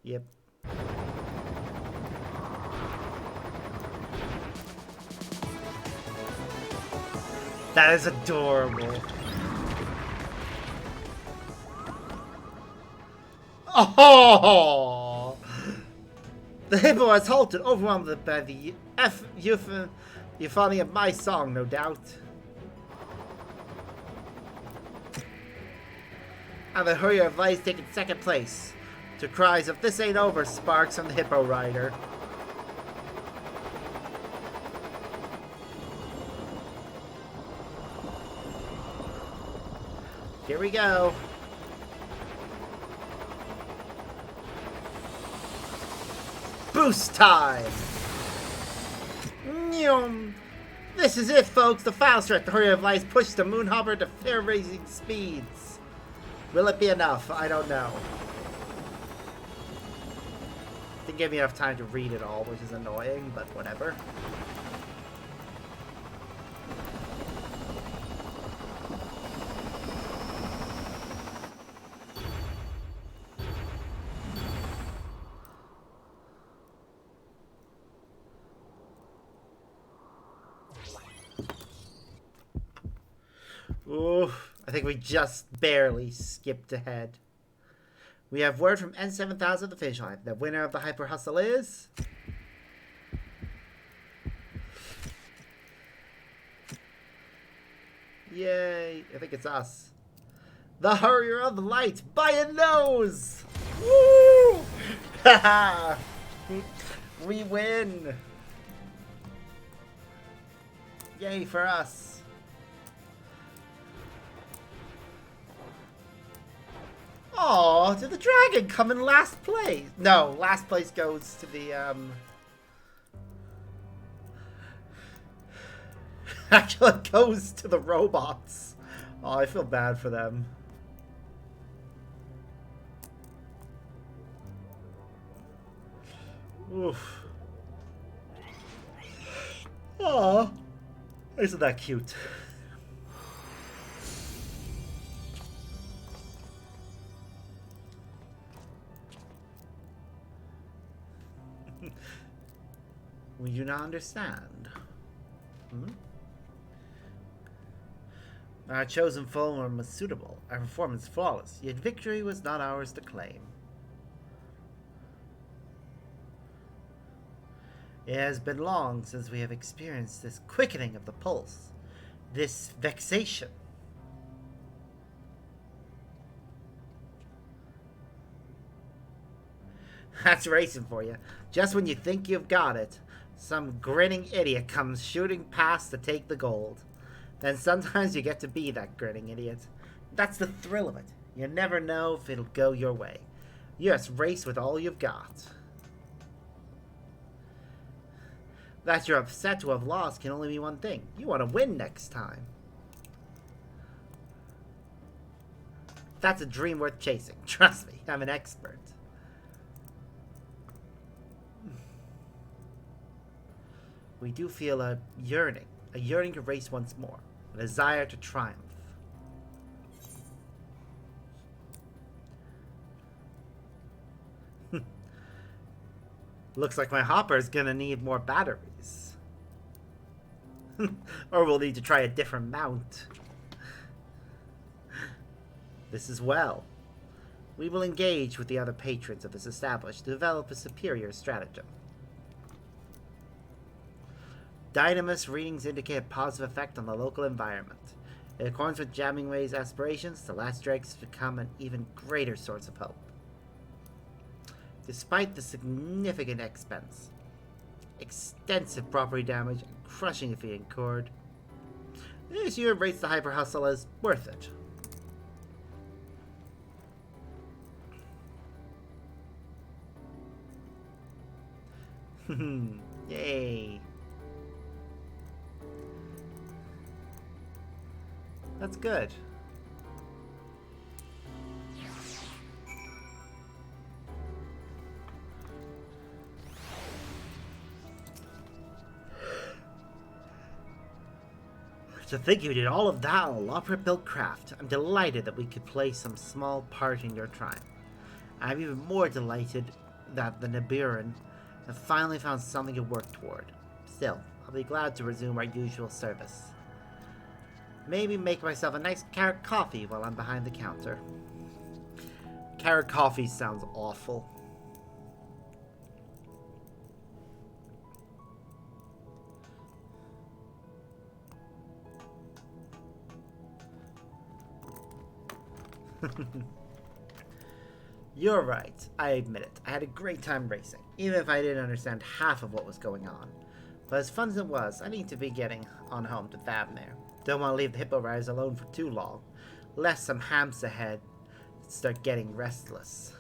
Yep. That is adorable. Oh! The hippo has halted, overwhelmed by the euphony of my song, no doubt. And the Hurrier of Light's taken second place, to cries of "This ain't over" sparks from the hippo rider. Here we go. Boost time! This is it, folks. The final stretch. The Hurrier of Lights pushed the Moonhopper to fear-raising speeds. Will it be enough? I don't know. Didn't give me enough time to read it all, which is annoying, but whatever. Ooh, I think we just barely skipped ahead. We have word from N7000 the finish line. The winner of the Hyper Hustle is... Yay, I think it's us. The Hurrier of the Light by a nose! Woo! Haha! We win! Yay for us. Oh, did the dragon come in last place? No, last place goes to the, Actually, it goes to the robots. Oh, I feel bad for them. Oof. Oh, isn't that cute? We do not understand. Our chosen form was suitable, our performance flawless, yet victory was not ours to claim. It has been long since we have experienced this quickening of the pulse, this vexation. That's racing for you. Just when you think you've got it, some grinning idiot comes shooting past to take the gold. Then sometimes you get to be that grinning idiot. That's the thrill of it. You never know if it'll go your way. You just race with all you've got. That you're upset to have lost can only mean one thing. You want to win next time. That's a dream worth chasing. Trust me, I'm an expert. We do feel a yearning to race once more, a desire to triumph. Looks like my hopper is gonna need more batteries. Or we'll need to try a different mount. This is well. We will engage with the other patrons of this establishment to develop a superior stratagem. Dynamis readings indicate a positive effect on the local environment. In accordance with Jammingway's aspirations, the last dregs have become an even greater source of hope. Despite the significant expense, extensive property damage, and crushing fee incurred, this year rates the Hyper Hustle as worth it. Yay. That's good. To think you did all of that on a Lopper-built craft. I'm delighted that we could play some small part in your triumph. I'm even more delighted that the Nibiran have finally found something to work toward. Still, I'll be glad to resume our usual service. Maybe make myself a nice carrot coffee while I'm behind the counter. Carrot coffee sounds awful. You're right, I admit it. I had a great time racing, even if I didn't understand half of what was going on. But as fun as it was, I need to be getting on home to Thavnir. Don't want to leave the hippo riders alone for too long, lest some hams ahead start getting restless.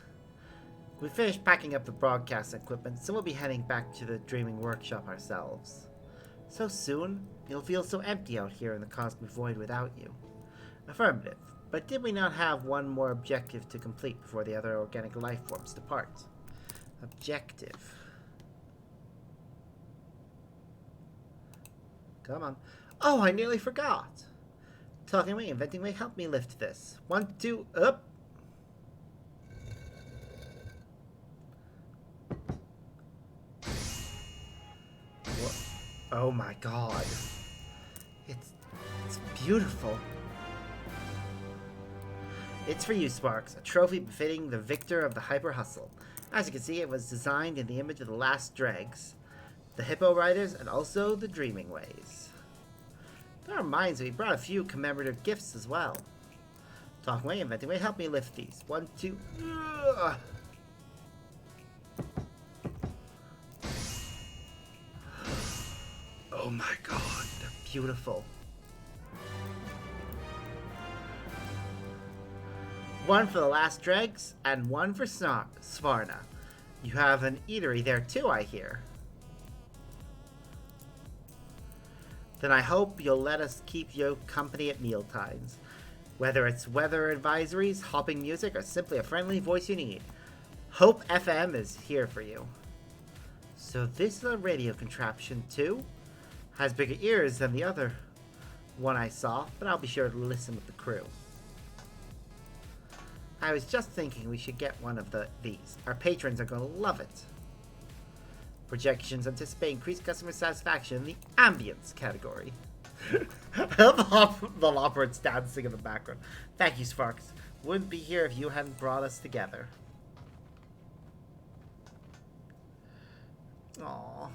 We finished packing up the broadcast equipment, so we'll be heading back to the Dreaming Workshop ourselves. So soon, you'll feel so empty out here in the cosmic void without you. Affirmative. But did we not have one more objective to complete before the other organic life forms depart? Objective. Come on. Oh, I nearly forgot. Talking away, inventing way, help me lift this. 1, 2, up. What? Oh my god. It's beautiful. It's for you, Sparks, a trophy befitting the victor of the Hyper Hustle. As you can see, it was designed in the image of the last dregs, the Hippo Riders, and also the Dreaming Ways. That reminds me, we brought a few commemorative gifts as well. Talking way, inventing way, help me lift these. 1, 2. Ugh. Oh my god, they're beautiful. One for the last dregs, and one for Svarna. You have an eatery there too, I hear. Then I hope you'll let us keep you company at mealtimes. Whether it's weather advisories, hopping music, or simply a friendly voice you need. Hope FM is here for you. So this is a radio contraption too? Has bigger ears than the other one I saw, but I'll be sure to listen with the crew. I was just thinking we should get one of these. Our patrons are going to love it. Projections anticipate increased customer satisfaction in the ambience category. I love the Lopperts dancing in the background. Thank you, Sparks. Wouldn't be here if you hadn't brought us together. Aww.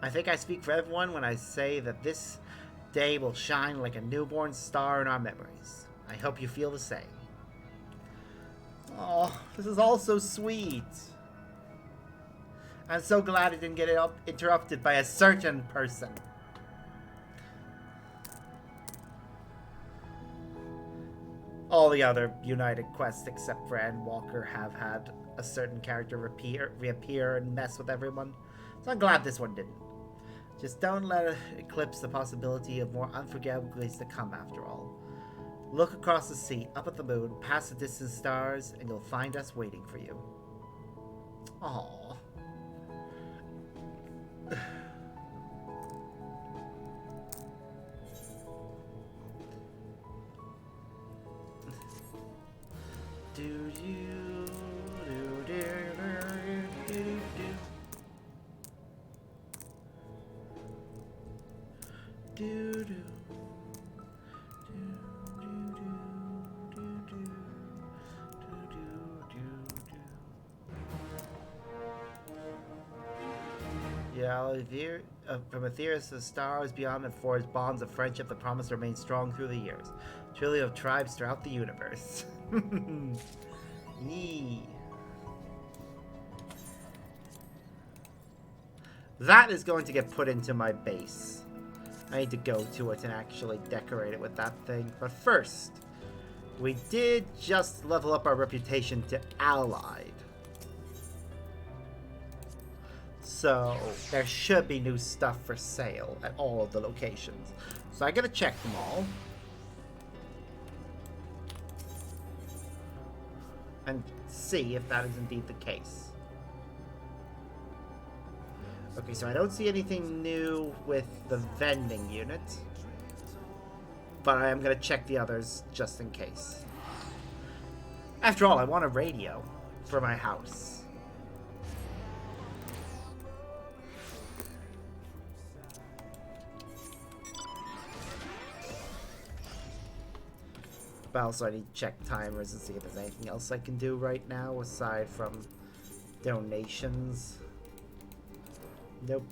I think I speak for everyone when I say that this day will shine like a newborn star in our memories. I hope you feel the same. Oh, this is all so sweet. I'm so glad it didn't get interrupted by a certain person. All the other United quests except for Endwalker have had a certain character reappear and mess with everyone. So I'm glad this one didn't. Just don't let it eclipse the possibility of more unforgettable days to come after all. Look across the sea, up at the moon, past the distant stars, and you'll find us waiting for you. Aww. Do you do do do do do do do. From Aetherius to the stars beyond and forged bonds of friendship that promise to remain strong through the years. Truly of tribes throughout the universe. Yee. That is going to get put into my base. I need to go to it and actually decorate it with that thing. But first, we did just level up our reputation to Allied. So there should be new stuff for sale at all of the locations. So I gotta check them all. And see if that is indeed the case. Okay, so I don't see anything new with the vending unit. But I am going to check the others just in case. After all, I want a radio for my house. But also I need to check timers and see if there's anything else I can do right now aside from donations. Nope.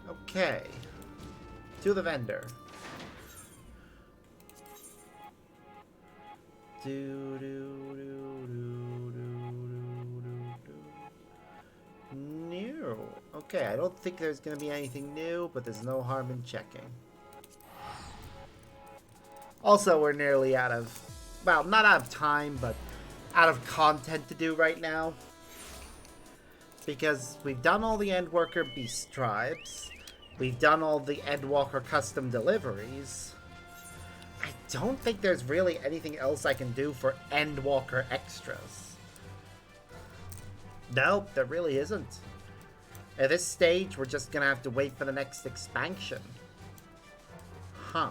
Okay. To the vendor. New. Okay, I don't think there's going to be anything new, but there's no harm in checking. Also, we're nearly out of... Well, not out of time, but out of content to do right now. Because we've done all the Endwalker Beast Tribes. We've done all the Endwalker custom deliveries. I don't think there's really anything else I can do for Endwalker extras. Nope, there really isn't. At this stage, we're just gonna have to wait for the next expansion. Huh.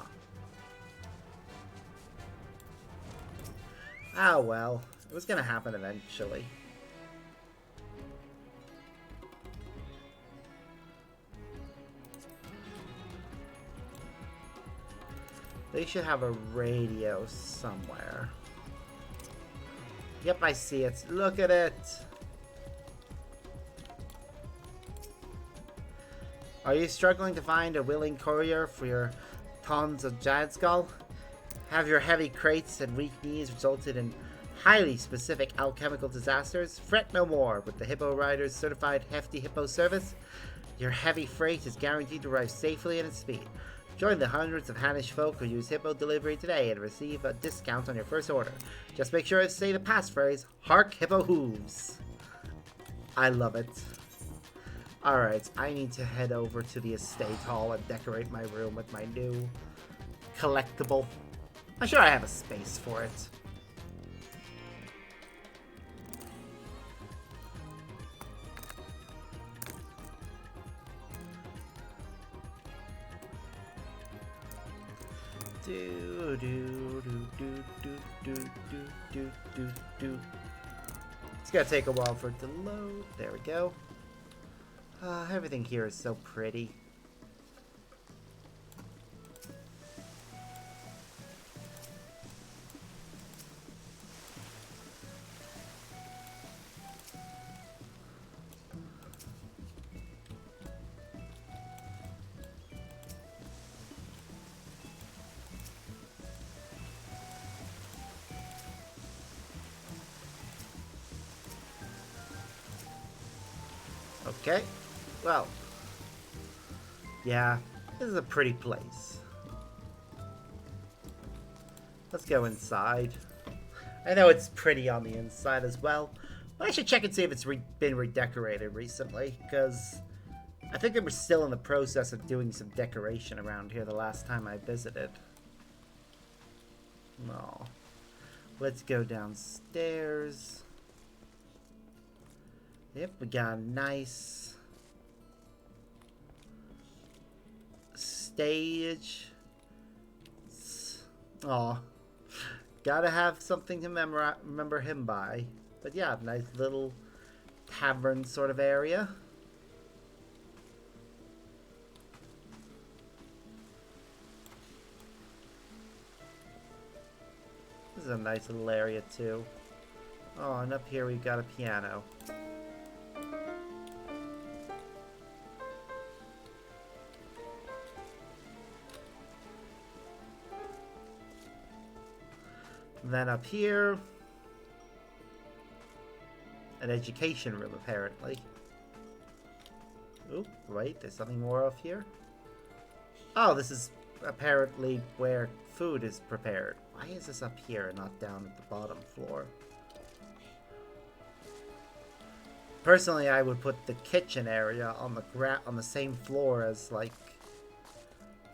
Oh well, it was gonna happen eventually. They should have a radio somewhere. Yep, I see it. Look at it. Are you struggling to find a willing courier for your tons of Jadskull? Have your heavy crates and weak knees resulted in highly specific alchemical disasters? Fret no more. With the Hippo Riders certified hefty Hippo service, your heavy freight is guaranteed to arrive safely and at speed. Join the hundreds of Hannish folk who use Hippo delivery today and receive a discount on your first order. Just make sure to say the passphrase, Hark Hippo Hooves. I love it. Alright, I need to head over to the estate hall and decorate my room with my new collectible. I'm sure I have a space for it. It's gonna take a while for it to load. There we go. Everything here is so pretty. Okay, well, yeah, this is a pretty place. Let's go inside. I know it's pretty on the inside as well, but I should check and see if it's been redecorated recently, because I think they were still in the process of doing some decoration around here the last time I visited. No. Let's go downstairs. Yep, we got a nice stage. Aw. Gotta have something to remember him by. But yeah, nice little tavern sort of area. This is a nice little area too. Oh, and up here we've got a piano. Then up here, an education room apparently. Oop, wait, there's something more up here? Oh, this is apparently where food is prepared. Why is this up here and not down at the bottom floor? Personally, I would put the kitchen area on the same floor as, like,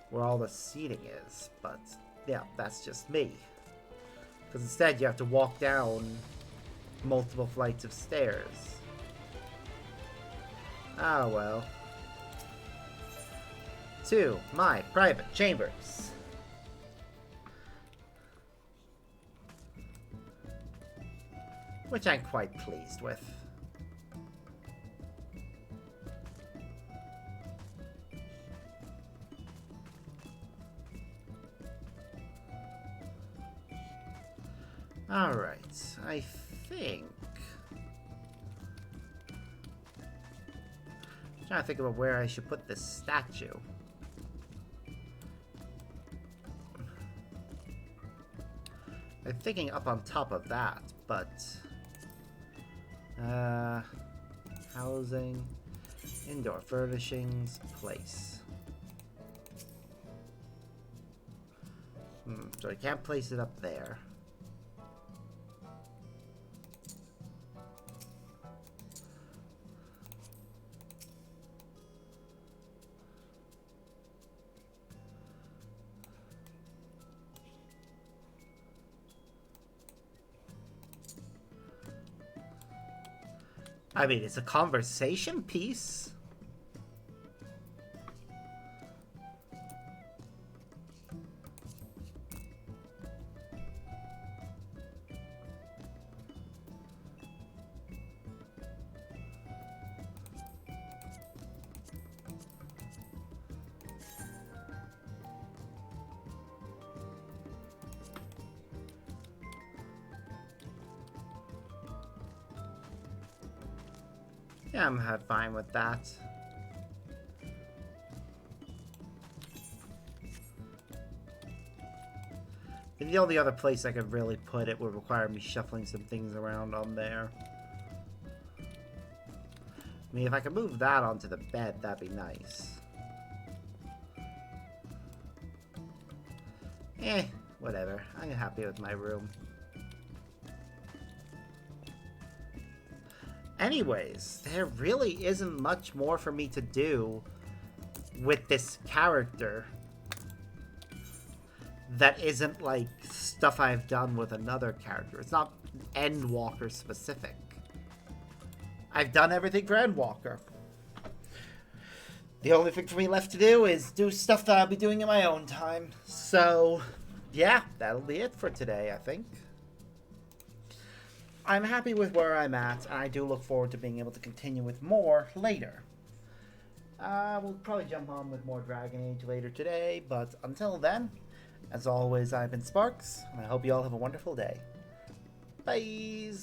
where all the seating is. But, yeah, that's just me. Because instead you have to walk down multiple flights of stairs. Ah, well. To my private chambers. Which I'm quite pleased with. Alright, I think... I'm trying to think about where I should put this statue. I'm thinking up on top of that, but... housing, indoor furnishings, place. So I can't place it up there. I mean, it's a conversation piece. Yeah, I'm fine with that. And the only other place I could really put it would require me shuffling some things around on there. I mean, if I could move that onto the bed, that'd be nice. Whatever. I'm happy with my room. Anyways, there really isn't much more for me to do with this character that isn't, like, stuff I've done with another character. It's not Endwalker specific. I've done everything for Endwalker. The only thing for me left to do is do stuff that I'll be doing in my own time. So, yeah, that'll be it for today, I think. I'm happy with where I'm at, and I do look forward to being able to continue with more later. We'll probably jump on with more Dragon Age later today, but until then, as always, I've been Sparks, and I hope you all have a wonderful day. Bye!